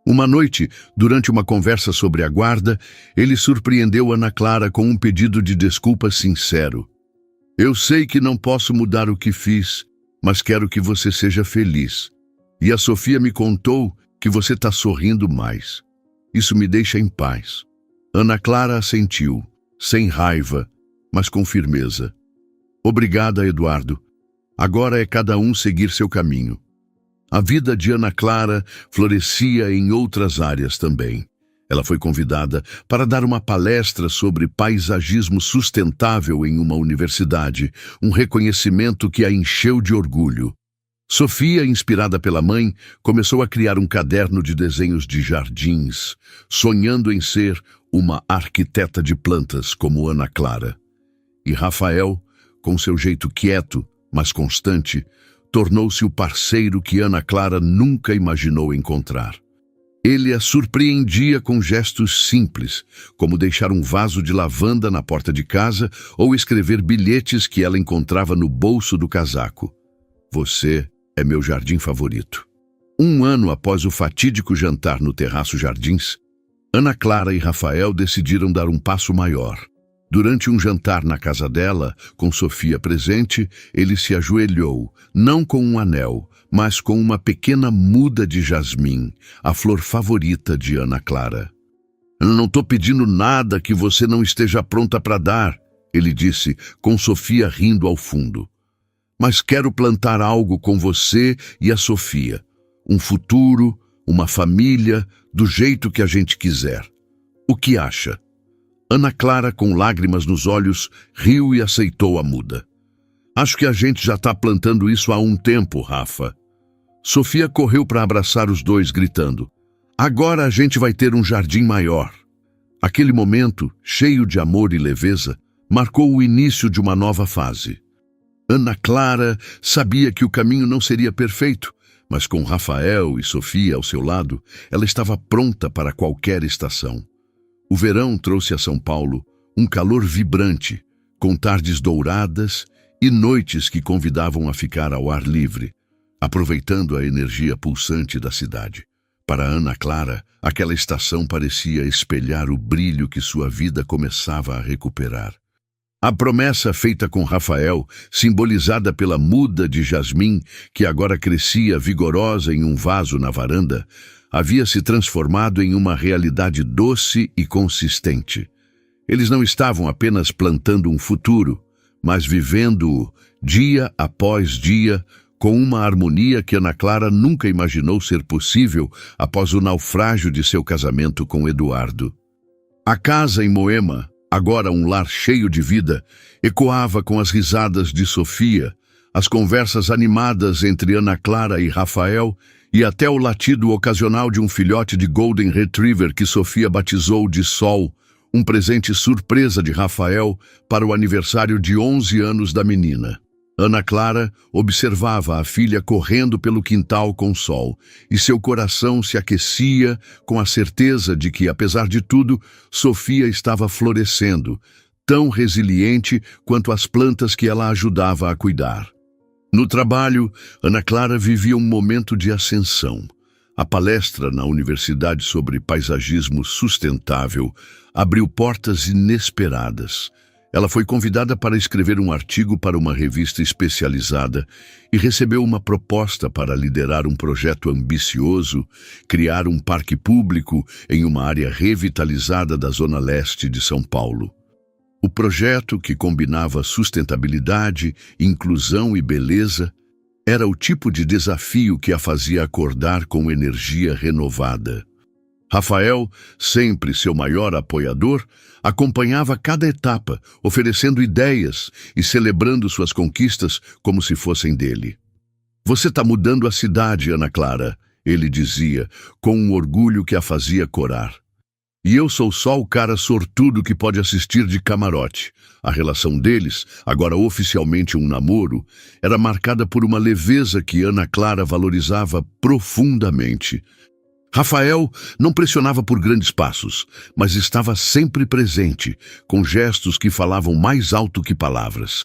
Uma noite, durante uma conversa sobre a guarda, ele surpreendeu Ana Clara com um pedido de desculpas sincero. "Eu sei que não posso mudar o que fiz, mas quero que você seja feliz. E a Sofia me contou que você está sorrindo mais. Isso me deixa em paz." Ana Clara assentiu, sem raiva, mas com firmeza. "Obrigada, Eduardo. Agora é cada um seguir seu caminho." A vida de Ana Clara florescia em outras áreas também. Ela foi convidada para dar uma palestra sobre paisagismo sustentável em uma universidade, um reconhecimento que a encheu de orgulho. Sofia, inspirada pela mãe, começou a criar um caderno de desenhos de jardins, sonhando em ser uma arquiteta de plantas como Ana Clara. E Rafael, com seu jeito quieto, mas constante, tornou-se o parceiro que Ana Clara nunca imaginou encontrar. Ele a surpreendia com gestos simples, como deixar um vaso de lavanda na porta de casa ou escrever bilhetes que ela encontrava no bolso do casaco. "Você é meu jardim favorito." Um ano após o fatídico jantar no Terraço Jardins, Ana Clara e Rafael decidiram dar um passo maior. Durante um jantar na casa dela, com Sofia presente, ele se ajoelhou, não com um anel, mas com uma pequena muda de jasmim, a flor favorita de Ana Clara. "Eu não estou pedindo nada que você não esteja pronta para dar", ele disse, com Sofia rindo ao fundo. Mas quero plantar algo com você e a Sofia. Um futuro, uma família, do jeito que a gente quiser. O que acha? Ana Clara, com lágrimas nos olhos, riu e aceitou a muda. Acho que a gente já está plantando isso há um tempo, Rafa. Sofia correu para abraçar os dois, gritando: agora a gente vai ter um jardim maior. Aquele momento, cheio de amor e leveza, marcou o início de uma nova fase. Ana Clara sabia que o caminho não seria perfeito, mas com Rafael e Sofia ao seu lado, ela estava pronta para qualquer estação. O verão trouxe a São Paulo um calor vibrante, com tardes douradas e noites que convidavam a ficar ao ar livre, aproveitando a energia pulsante da cidade. Para Ana Clara, aquela estação parecia espelhar o brilho que sua vida começava a recuperar. A promessa feita com Rafael, simbolizada pela muda de jasmim, que agora crescia vigorosa em um vaso na varanda, havia se transformado em uma realidade doce e consistente. Eles não estavam apenas plantando um futuro, mas vivendo-o dia após dia, com uma harmonia que Ana Clara nunca imaginou ser possível após o naufrágio de seu casamento com Eduardo. A casa em Moema, agora um lar cheio de vida, ecoava com as risadas de Sofia, as conversas animadas entre Ana Clara e Rafael e até o latido ocasional de um filhote de Golden Retriever que Sofia batizou de Sol, um presente surpresa de Rafael para o aniversário de 11 anos da menina. Ana Clara observava a filha correndo pelo quintal com Sol, e seu coração se aquecia com a certeza de que, apesar de tudo, Sofia estava florescendo, tão resiliente quanto as plantas que ela ajudava a cuidar. No trabalho, Ana Clara vivia um momento de ascensão. A palestra na universidade sobre paisagismo sustentável abriu portas inesperadas. Ela foi convidada para escrever um artigo para uma revista especializada e recebeu uma proposta para liderar um projeto ambicioso, criar um parque público em uma área revitalizada da zona leste de São Paulo. O projeto, que combinava sustentabilidade, inclusão e beleza, era o tipo de desafio que a fazia acordar com energia renovada. Rafael, sempre seu maior apoiador, acompanhava cada etapa, oferecendo ideias e celebrando suas conquistas como se fossem dele. Você está mudando a cidade, Ana Clara, ele dizia, com um orgulho que a fazia corar. E eu sou só o cara sortudo que pode assistir de camarote. A relação deles, agora oficialmente um namoro, era marcada por uma leveza que Ana Clara valorizava profundamente. Rafael não pressionava por grandes passos, mas estava sempre presente, com gestos que falavam mais alto que palavras.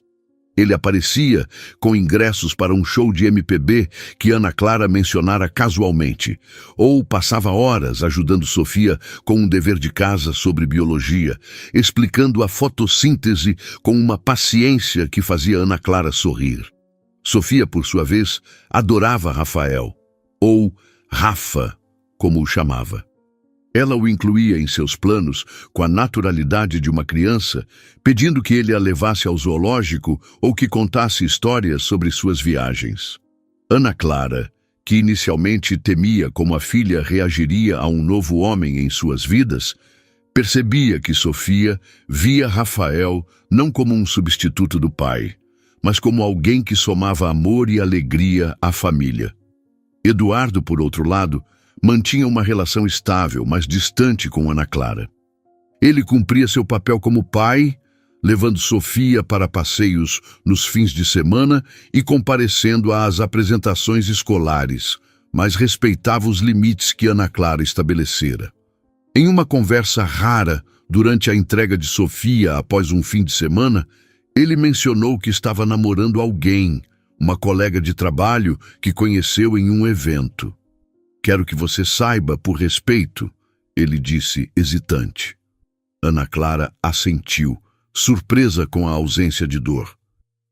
Ele aparecia com ingressos para um show de MPB que Ana Clara mencionara casualmente, ou passava horas ajudando Sofia com um dever de casa sobre biologia, explicando a fotossíntese com uma paciência que fazia Ana Clara sorrir. Sofia, por sua vez, adorava Rafael, ou Rafa, como o chamava. Ela o incluía em seus planos com a naturalidade de uma criança, pedindo que ele a levasse ao zoológico ou que contasse histórias sobre suas viagens. Ana Clara, que inicialmente temia como a filha reagiria a um novo homem em suas vidas, percebia que Sofia via Rafael não como um substituto do pai, mas como alguém que somava amor e alegria à família. Eduardo, por outro lado, mantinha uma relação estável, mas distante com Ana Clara. Ele cumpria seu papel como pai, levando Sofia para passeios nos fins de semana e comparecendo às apresentações escolares, mas respeitava os limites que Ana Clara estabelecera. Em uma conversa rara, durante a entrega de Sofia após um fim de semana, ele mencionou que estava namorando alguém, uma colega de trabalho que conheceu em um evento. Quero que você saiba por respeito, ele disse hesitante. Ana Clara assentiu, surpresa com a ausência de dor.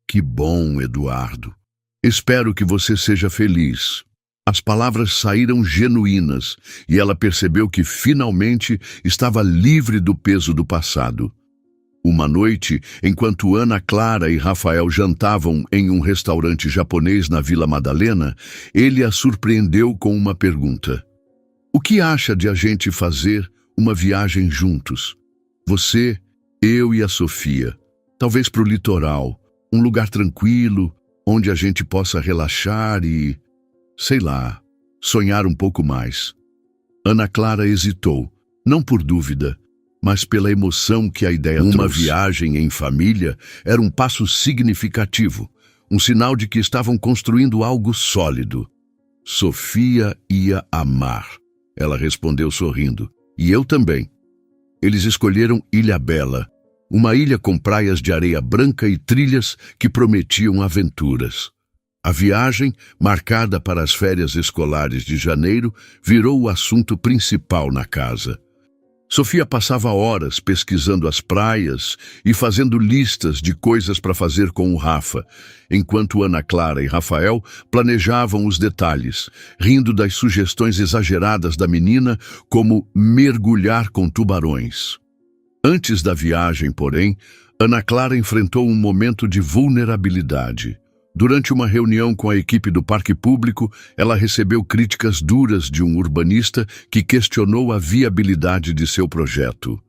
Que bom, Eduardo. Espero que você seja feliz. As palavras saíram genuínas e ela percebeu que finalmente estava livre do peso do passado. Uma noite, enquanto Ana Clara e Rafael jantavam em um restaurante japonês na Vila Madalena, ele a surpreendeu com uma pergunta. O que acha de a gente fazer uma viagem juntos? Você, eu e a Sofia. Talvez para o litoral, um lugar tranquilo, onde a gente possa relaxar e, sei lá, sonhar um pouco mais. Ana Clara hesitou, não por dúvida, mas pela emoção que a ideia trouxe. Uma viagem em família era um passo significativo, um sinal de que estavam construindo algo sólido. Sofia ia amar, ela respondeu sorrindo, e eu também. Eles escolheram Ilhabela, uma ilha com praias de areia branca e trilhas que prometiam aventuras. A viagem, marcada para as férias escolares de janeiro, virou o assunto principal na casa. Sofia passava horas pesquisando as praias e fazendo listas de coisas para fazer com o Rafa, enquanto Ana Clara e Rafael planejavam os detalhes, rindo das sugestões exageradas da menina, como mergulhar com tubarões. Antes da viagem, porém, Ana Clara enfrentou um momento de vulnerabilidade. Durante uma reunião com a equipe do parque público, ela recebeu críticas duras de um urbanista que questionou a viabilidade de seu projeto.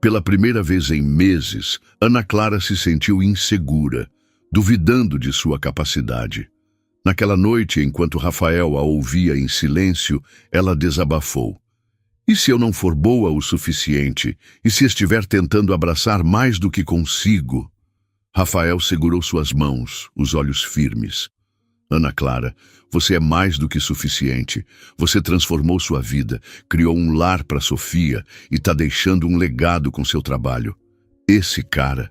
Pela primeira vez em meses, Ana Clara se sentiu insegura, duvidando de sua capacidade. Naquela noite, enquanto Rafael a ouvia em silêncio, ela desabafou. E se eu não for boa o suficiente? E se estiver tentando abraçar mais do que consigo? Rafael segurou suas mãos, os olhos firmes. Ana Clara, você é mais do que suficiente. Você transformou sua vida, criou um lar para Sofia e está deixando um legado com seu trabalho. Esse cara,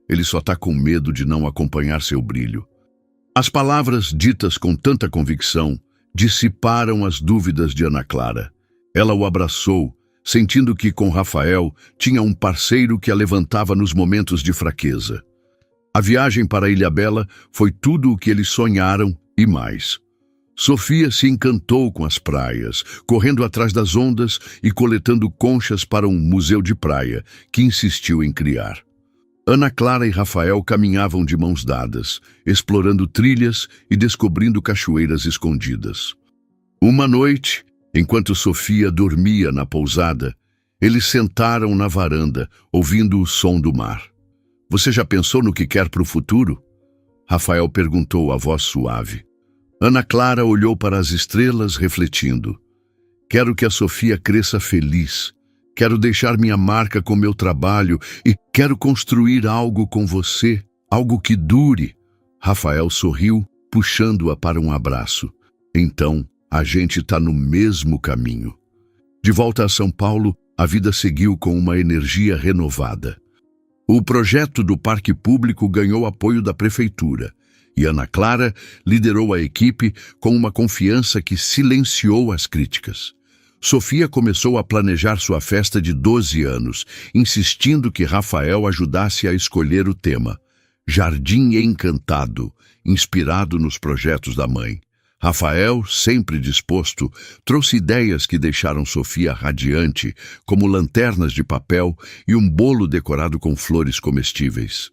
ele só está com medo de não acompanhar seu brilho. As palavras ditas com tanta convicção dissiparam as dúvidas de Ana Clara. Ela o abraçou, sentindo que com Rafael tinha um parceiro que a levantava nos momentos de fraqueza. A viagem para Ilhabela foi tudo o que eles sonharam e mais. Sofia se encantou com as praias, correndo atrás das ondas e coletando conchas para um museu de praia, que insistiu em criar. Ana Clara e Rafael caminhavam de mãos dadas, explorando trilhas e descobrindo cachoeiras escondidas. Uma noite, enquanto Sofia dormia na pousada, eles sentaram na varanda, ouvindo o som do mar. Você já pensou no que quer para o futuro? Rafael perguntou a voz suave. Ana Clara olhou para as estrelas, refletindo. Quero que a Sofia cresça feliz. Quero deixar minha marca com meu trabalho e quero construir algo com você, algo que dure. Rafael sorriu, puxando-a para um abraço. Então, a gente está no mesmo caminho. De volta a São Paulo, a vida seguiu com uma energia renovada. O projeto do parque público ganhou apoio da prefeitura e Ana Clara liderou a equipe com uma confiança que silenciou as críticas. Sofia começou a planejar sua festa de 12 anos, insistindo que Rafael ajudasse a escolher o tema. Jardim Encantado, inspirado nos projetos da mãe. Rafael, sempre disposto, trouxe ideias que deixaram Sofia radiante, como lanternas de papel e um bolo decorado com flores comestíveis.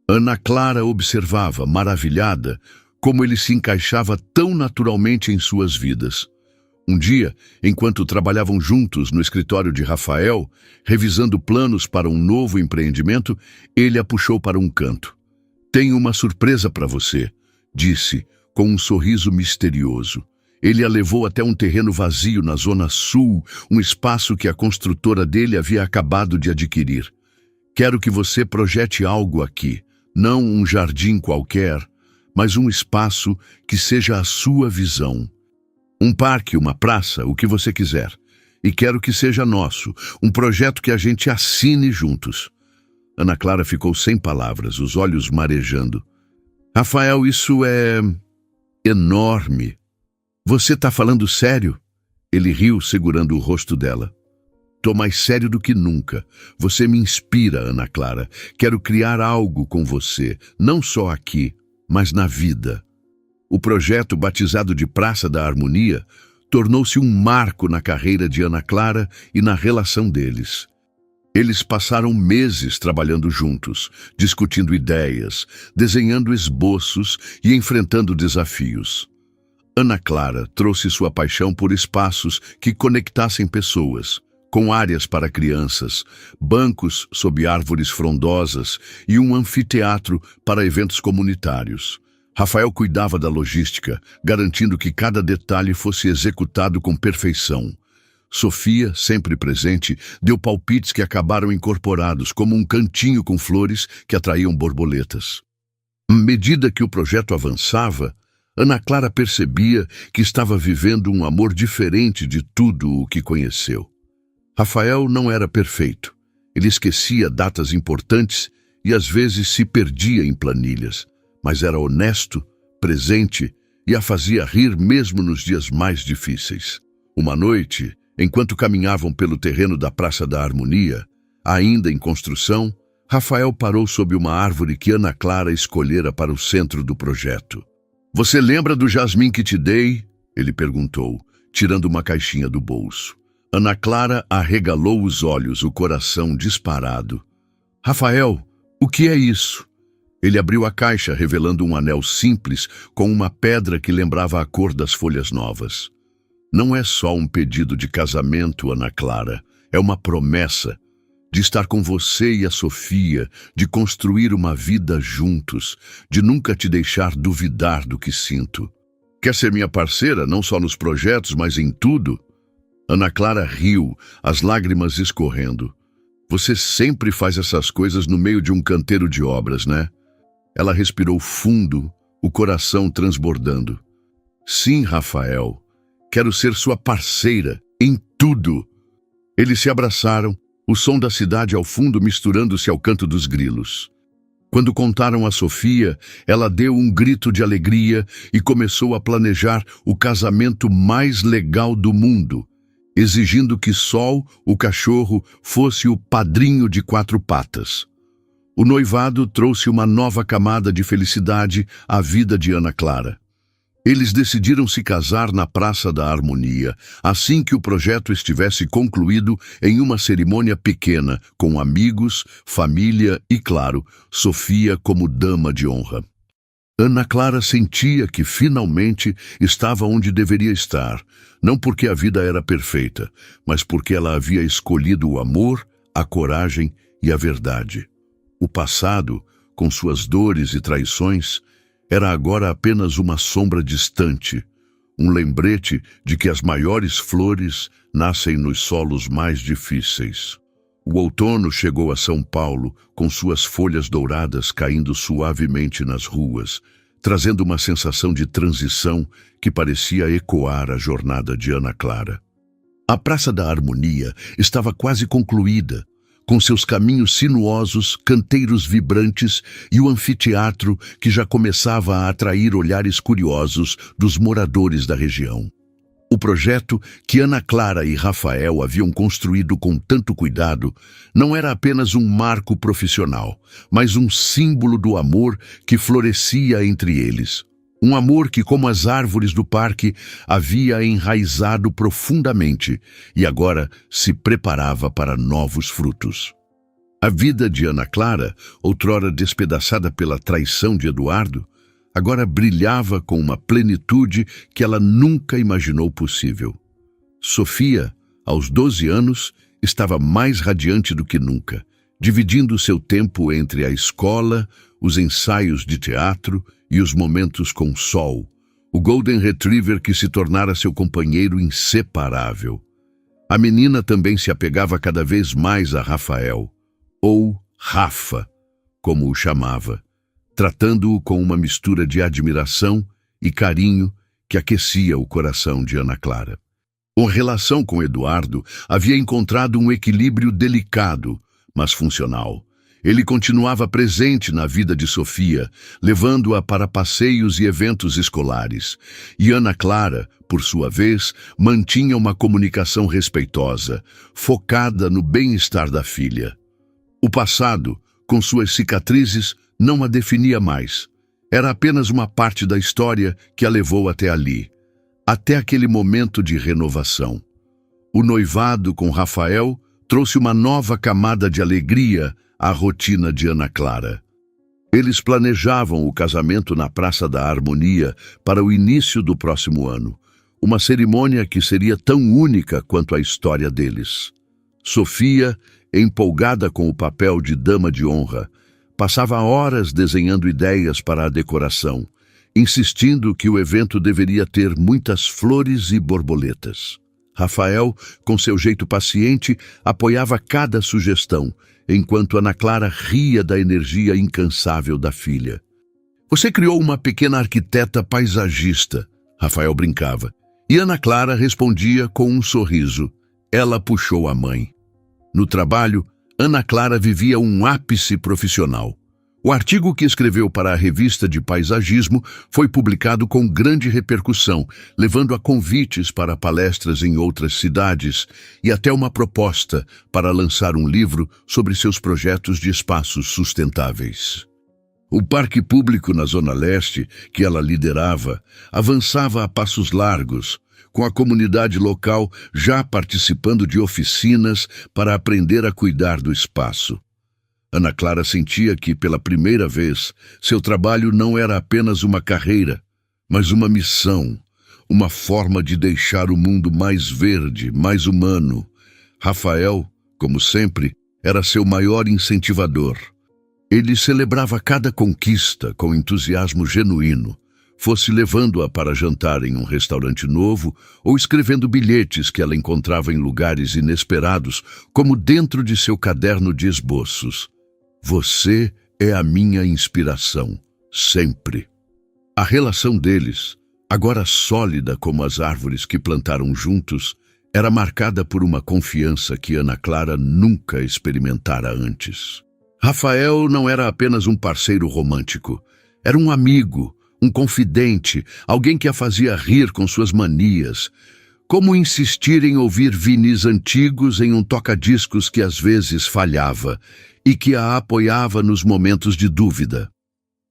Ana Clara observava, maravilhada, como ele se encaixava tão naturalmente em suas vidas. Um dia, enquanto trabalhavam juntos no escritório de Rafael, revisando planos para um novo empreendimento, ele a puxou para um canto. Tenho uma surpresa para você, disse, com um sorriso misterioso. Ele a levou até um terreno vazio na Zona Sul, um espaço que a construtora dele havia acabado de adquirir. Quero que você projete algo aqui, não um jardim qualquer, mas um espaço que seja a sua visão. Um parque, uma praça, o que você quiser. E quero que seja nosso, um projeto que a gente assine juntos. Ana Clara ficou sem palavras, os olhos marejando. Rafael, isso é enorme. Você está falando sério? Ele riu, segurando o rosto dela. Tô mais sério do que nunca. Você me inspira, Ana Clara. Quero criar algo com você, não só aqui, mas na vida. O projeto, batizado de Praça da Harmonia, tornou-se um marco na carreira de Ana Clara e na relação deles. Eles passaram meses trabalhando juntos, discutindo ideias, desenhando esboços e enfrentando desafios. Ana Clara trouxe sua paixão por espaços que conectassem pessoas, com áreas para crianças, bancos sob árvores frondosas e um anfiteatro para eventos comunitários. Rafael cuidava da logística, garantindo que cada detalhe fosse executado com perfeição. Sofia, sempre presente, deu palpites que acabaram incorporados, como um cantinho com flores que atraíam borboletas. À medida que o projeto avançava, Ana Clara percebia que estava vivendo um amor diferente de tudo o que conheceu. Rafael não era perfeito. Ele esquecia datas importantes e às vezes se perdia em planilhas, mas era honesto, presente e a fazia rir mesmo nos dias mais difíceis. Uma noite, enquanto caminhavam pelo terreno da Praça da Harmonia, ainda em construção, Rafael parou sob uma árvore que Ana Clara escolhera para o centro do projeto. "Você lembra do jasmim que te dei?" ele perguntou, tirando uma caixinha do bolso. Ana Clara arregalou os olhos, o coração disparado. "Rafael, o que é isso?" Ele abriu a caixa, revelando um anel simples com uma pedra que lembrava a cor das folhas novas. "Não é só um pedido de casamento, Ana Clara. É uma promessa de estar com você e a Sofia, de construir uma vida juntos, de nunca te deixar duvidar do que sinto. Quer ser minha parceira, não só nos projetos, mas em tudo?" Ana Clara riu, as lágrimas escorrendo. "Você sempre faz essas coisas no meio de um canteiro de obras, né?" Ela respirou fundo, o coração transbordando. "Sim, Rafael. Quero ser sua parceira, em tudo." Eles se abraçaram, o som da cidade ao fundo misturando-se ao canto dos grilos. Quando contaram a Sofia, ela deu um grito de alegria e começou a planejar o casamento mais legal do mundo, exigindo que Sol, o cachorro, fosse o padrinho de 4 patas. O noivado trouxe uma nova camada de felicidade à vida de Ana Clara. Eles decidiram se casar na Praça da Harmonia, assim que o projeto estivesse concluído, em uma cerimônia pequena, com amigos, família e, claro, Sofia como dama de honra. Ana Clara sentia que finalmente estava onde deveria estar, não porque a vida era perfeita, mas porque ela havia escolhido o amor, a coragem e a verdade. O passado, com suas dores e traições, era agora apenas uma sombra distante, um lembrete de que as maiores flores nascem nos solos mais difíceis. O outono chegou a São Paulo, com suas folhas douradas caindo suavemente nas ruas, trazendo uma sensação de transição que parecia ecoar a jornada de Ana Clara. A Praça da Harmonia estava quase concluída, com seus caminhos sinuosos, canteiros vibrantes e o anfiteatro que já começava a atrair olhares curiosos dos moradores da região. O projeto que Ana Clara e Rafael haviam construído com tanto cuidado não era apenas um marco profissional, mas um símbolo do amor que florescia entre eles. Um amor que, como as árvores do parque, havia enraizado profundamente e agora se preparava para novos frutos. A vida de Ana Clara, outrora despedaçada pela traição de Eduardo, agora brilhava com uma plenitude que ela nunca imaginou possível. Sofia, aos 12 anos, estava mais radiante do que nunca, dividindo seu tempo entre a escola, os ensaios de teatro e os momentos com Sol, o Golden Retriever que se tornara seu companheiro inseparável. A menina também se apegava cada vez mais a Rafael, ou Rafa, como o chamava, tratando-o com uma mistura de admiração e carinho que aquecia o coração de Ana Clara. A relação com Eduardo havia encontrado um equilíbrio delicado, mas funcional. Ele continuava presente na vida de Sofia, levando-a para passeios e eventos escolares. E Ana Clara, por sua vez, mantinha uma comunicação respeitosa, focada no bem-estar da filha. O passado, com suas cicatrizes, não a definia mais. Era apenas uma parte da história que a levou até ali, até aquele momento de renovação. O noivado com Rafael trouxe uma nova camada de alegria à rotina de Ana Clara. Eles planejavam o casamento na Praça da Harmonia para o início do próximo ano, uma cerimônia que seria tão única quanto a história deles. Sofia, empolgada com o papel de dama de honra, passava horas desenhando ideias para a decoração, insistindo que o evento deveria ter muitas flores e borboletas. Rafael, com seu jeito paciente, apoiava cada sugestão, enquanto Ana Clara ria da energia incansável da filha. "Você criou uma pequena arquiteta paisagista", Rafael brincava, e Ana Clara respondia com um sorriso. Ela puxou a mãe. No trabalho, Ana Clara vivia um ápice profissional. O artigo que escreveu para a revista de paisagismo foi publicado com grande repercussão, levando a convites para palestras em outras cidades e até uma proposta para lançar um livro sobre seus projetos de espaços sustentáveis. O parque público na Zona Leste, que ela liderava, avançava a passos largos, com a comunidade local já participando de oficinas para aprender a cuidar do espaço. Ana Clara sentia que, pela primeira vez, seu trabalho não era apenas uma carreira, mas uma missão, uma forma de deixar o mundo mais verde, mais humano. Rafael, como sempre, era seu maior incentivador. Ele celebrava cada conquista com entusiasmo genuíno, fosse levando-a para jantar em um restaurante novo ou escrevendo bilhetes que ela encontrava em lugares inesperados, como dentro de seu caderno de esboços. "Você é a minha inspiração, sempre." A relação deles, agora sólida como as árvores que plantaram juntos, era marcada por uma confiança que Ana Clara nunca experimentara antes. Rafael não era apenas um parceiro romântico, era um amigo, um confidente, alguém que a fazia rir com suas manias. Como insistir em ouvir vinis antigos em um toca-discos que às vezes falhava e que a apoiava nos momentos de dúvida.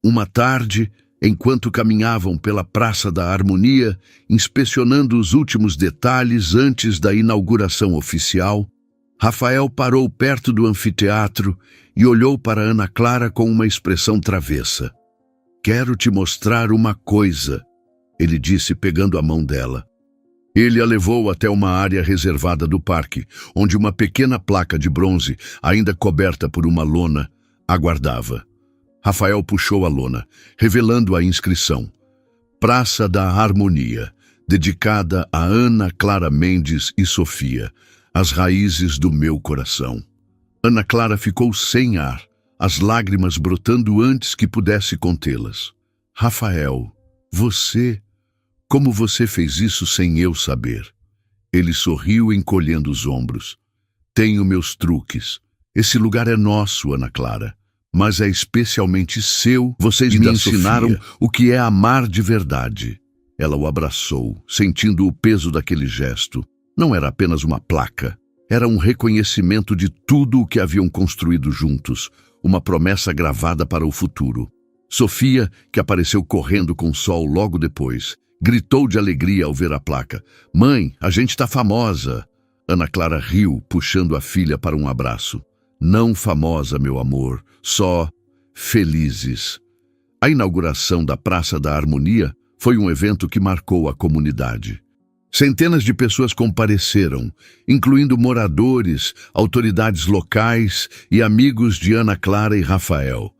Uma tarde, enquanto caminhavam pela Praça da Harmonia, inspecionando os últimos detalhes antes da inauguração oficial, Rafael parou perto do anfiteatro e olhou para Ana Clara com uma expressão travessa. "Quero te mostrar uma coisa", ele disse pegando a mão dela. Ele a levou até uma área reservada do parque, onde uma pequena placa de bronze, ainda coberta por uma lona, aguardava. Rafael puxou a lona, revelando a inscrição: Praça da Harmonia, dedicada a Ana Clara Mendes e Sofia, as raízes do meu coração. Ana Clara ficou sem ar, as lágrimas brotando antes que pudesse contê-las. "Rafael, como você fez isso sem eu saber?" Ele sorriu encolhendo os ombros. "Tenho meus truques. Esse lugar é nosso, Ana Clara, mas é especialmente seu. Vocês me ensinaram o que é amar de verdade." Ela o abraçou, sentindo o peso daquele gesto. Não era apenas uma placa. Era um reconhecimento de tudo o que haviam construído juntos, uma promessa gravada para o futuro. Sofia, que apareceu correndo com o sol logo depois, gritou de alegria ao ver a placa. "Mãe, a gente está famosa!" Ana Clara riu, puxando a filha para um abraço. "Não famosa, meu amor, só felizes." A inauguração da Praça da Harmonia foi um evento que marcou a comunidade. Centenas de pessoas compareceram, incluindo moradores, autoridades locais e amigos de Ana Clara e Rafael.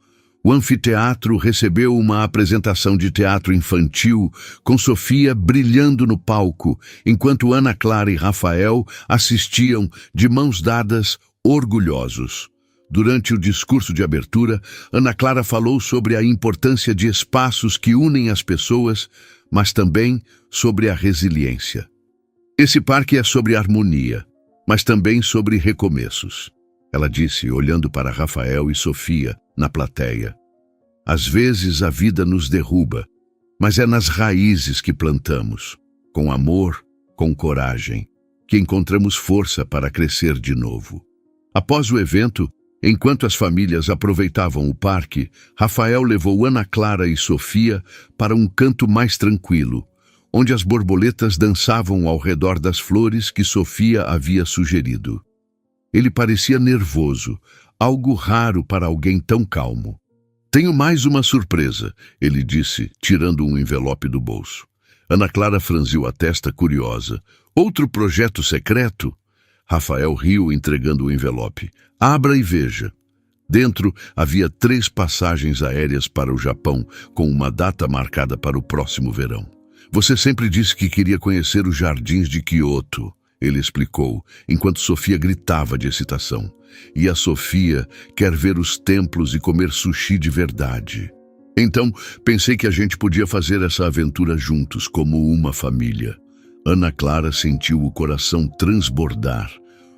O anfiteatro recebeu uma apresentação de teatro infantil, com Sofia brilhando no palco, enquanto Ana Clara e Rafael assistiam de mãos dadas, orgulhosos. Durante o discurso de abertura, Ana Clara falou sobre a importância de espaços que unem as pessoas, mas também sobre a resiliência. "Esse parque é sobre harmonia, mas também sobre recomeços", ela disse, olhando para Rafael e Sofia na plateia. "Às vezes a vida nos derruba, mas é nas raízes que plantamos, com amor, com coragem, que encontramos força para crescer de novo." Após o evento, enquanto as famílias aproveitavam o parque, Rafael levou Ana Clara e Sofia para um canto mais tranquilo, onde as borboletas dançavam ao redor das flores que Sofia havia sugerido. Ele parecia nervoso, algo raro para alguém tão calmo. Tenho mais uma surpresa, ele disse, tirando um envelope do bolso. Ana Clara franziu a testa curiosa. Outro projeto secreto? Rafael riu, entregando o envelope. Abra e veja. Dentro havia 3 passagens aéreas para o Japão, com uma data marcada para o próximo verão. Você sempre disse que queria conhecer os jardins de Kyoto, ele explicou, enquanto Sofia gritava de excitação. E a Sofia quer ver os templos e comer sushi de verdade. Então, pensei que a gente podia fazer essa aventura juntos, como uma família. Ana Clara sentiu o coração transbordar.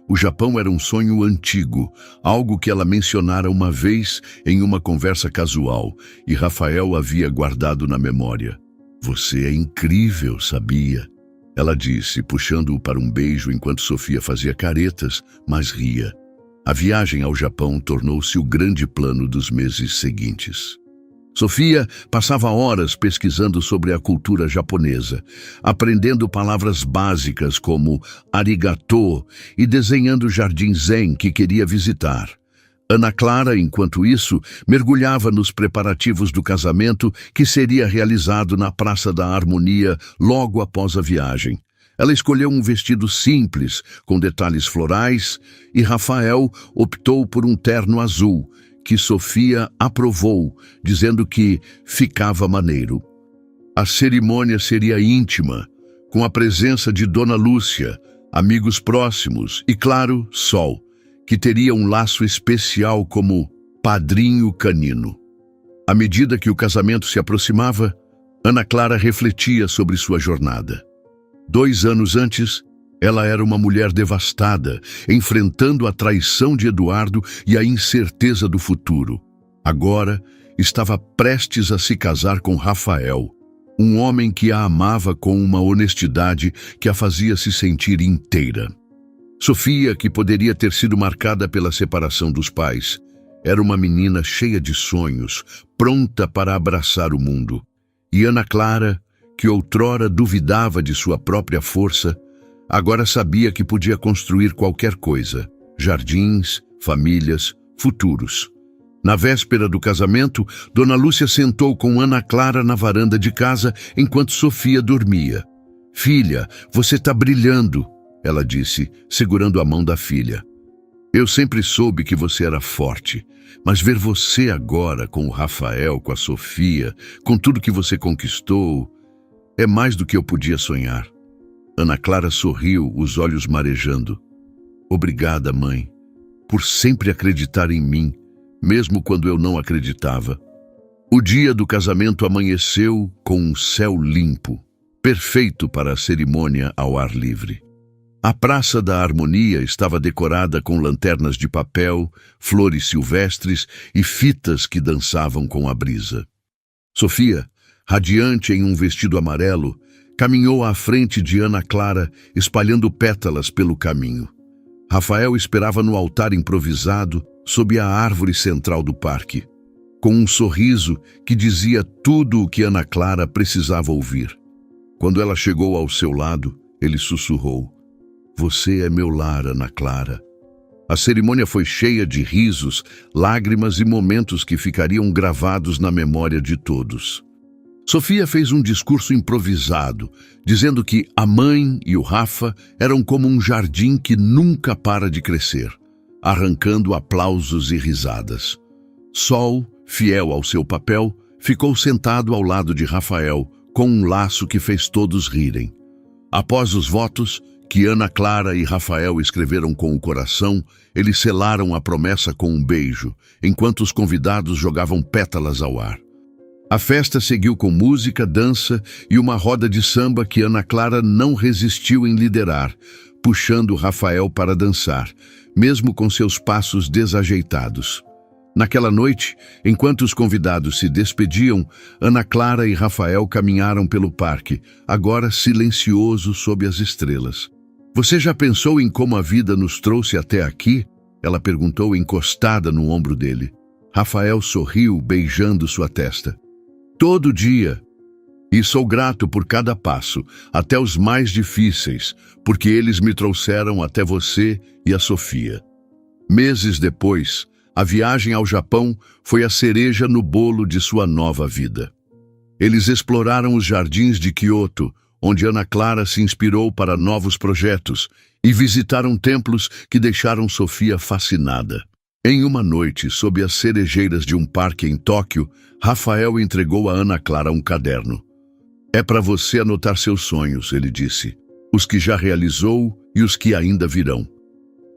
O Japão era um sonho antigo, algo que ela mencionara uma vez em uma conversa casual, e Rafael havia guardado na memória. Você é incrível, sabia? Ela disse, puxando-o para um beijo enquanto Sofia fazia caretas, mas ria. A viagem ao Japão tornou-se o grande plano dos meses seguintes. Sofia passava horas pesquisando sobre a cultura japonesa, aprendendo palavras básicas como arigato e desenhando o jardim zen que queria visitar. Ana Clara, enquanto isso, mergulhava nos preparativos do casamento que seria realizado na Praça da Harmonia logo após a viagem. Ela escolheu um vestido simples, com detalhes florais, e Rafael optou por um terno azul, que Sofia aprovou, dizendo que ficava maneiro. A cerimônia seria íntima, com a presença de Dona Lúcia, amigos próximos e, claro, Sol, que teria um laço especial como padrinho canino. À medida que o casamento se aproximava, Ana Clara refletia sobre sua jornada. 2 anos antes, ela era uma mulher devastada, enfrentando a traição de Eduardo e a incerteza do futuro. Agora, estava prestes a se casar com Rafael, um homem que a amava com uma honestidade que a fazia se sentir inteira. Sofia, que poderia ter sido marcada pela separação dos pais, era uma menina cheia de sonhos, pronta para abraçar o mundo. E Ana Clara, que outrora duvidava de sua própria força, agora sabia que podia construir qualquer coisa: jardins, famílias, futuros. Na véspera do casamento, Dona Lúcia sentou com Ana Clara na varanda de casa enquanto Sofia dormia. Filha, você está brilhando, ela disse, segurando a mão da filha. Eu sempre soube que você era forte, mas ver você agora com o Rafael, com a Sofia, com tudo que você conquistou, é mais do que eu podia sonhar. Ana Clara sorriu, os olhos marejando. Obrigada, mãe, por sempre acreditar em mim, mesmo quando eu não acreditava. O dia do casamento amanheceu com um céu limpo, perfeito para a cerimônia ao ar livre. A Praça da Harmonia estava decorada com lanternas de papel, flores silvestres e fitas que dançavam com a brisa. Sofia, radiante em um vestido amarelo, caminhou à frente de Ana Clara, espalhando pétalas pelo caminho. Rafael esperava no altar improvisado, sob a árvore central do parque, com um sorriso que dizia tudo o que Ana Clara precisava ouvir. Quando ela chegou ao seu lado, ele sussurrou: Você é meu lar, Ana Clara. A cerimônia foi cheia de risos, lágrimas e momentos que ficariam gravados na memória de todos. Sofia fez um discurso improvisado, dizendo que a mãe e o Rafa eram como um jardim que nunca para de crescer, arrancando aplausos e risadas. Sol, fiel ao seu papel, ficou sentado ao lado de Rafael, com um laço que fez todos rirem. Após os votos, que Ana Clara e Rafael escreveram com o coração, eles selaram a promessa com um beijo, enquanto os convidados jogavam pétalas ao ar. A festa seguiu com música, dança e uma roda de samba que Ana Clara não resistiu em liderar, puxando Rafael para dançar, mesmo com seus passos desajeitados. Naquela noite, enquanto os convidados se despediam, Ana Clara e Rafael caminharam pelo parque, agora silencioso sob as estrelas. Você já pensou em como a vida nos trouxe até aqui? Ela perguntou, encostada no ombro dele. Rafael sorriu, beijando sua testa. Todo dia. E sou grato por cada passo, até os mais difíceis, porque eles me trouxeram até você e a Sofia. Meses depois, a viagem ao Japão foi a cereja no bolo de sua nova vida. Eles exploraram os jardins de Kyoto, onde Ana Clara se inspirou para novos projetos, e visitaram templos que deixaram Sofia fascinada. Em uma noite, sob as cerejeiras de um parque em Tóquio, Rafael entregou a Ana Clara um caderno. "É para você anotar seus sonhos", ele disse, "os que já realizou e os que ainda virão.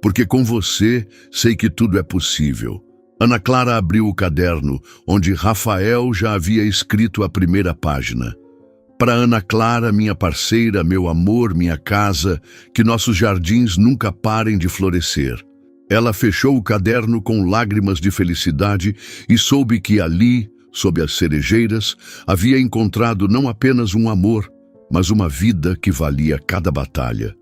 Porque com você sei que tudo é possível." Ana Clara abriu o caderno, onde Rafael já havia escrito a primeira página. "Para Ana Clara, minha parceira, meu amor, minha casa, que nossos jardins nunca parem de florescer." Ela fechou o caderno com lágrimas de felicidade e soube que ali, sob as cerejeiras, havia encontrado não apenas um amor, mas uma vida que valia cada batalha.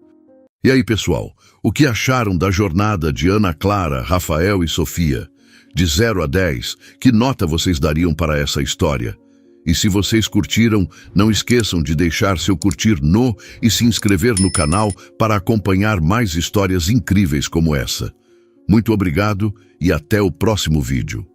E aí, pessoal, o que acharam da jornada de Ana Clara, Rafael e Sofia? De 0 a 10, que nota vocês dariam para essa história? E se vocês curtiram, não esqueçam de deixar seu curtir e se inscrever no canal para acompanhar mais histórias incríveis como essa. Muito obrigado e até o próximo vídeo.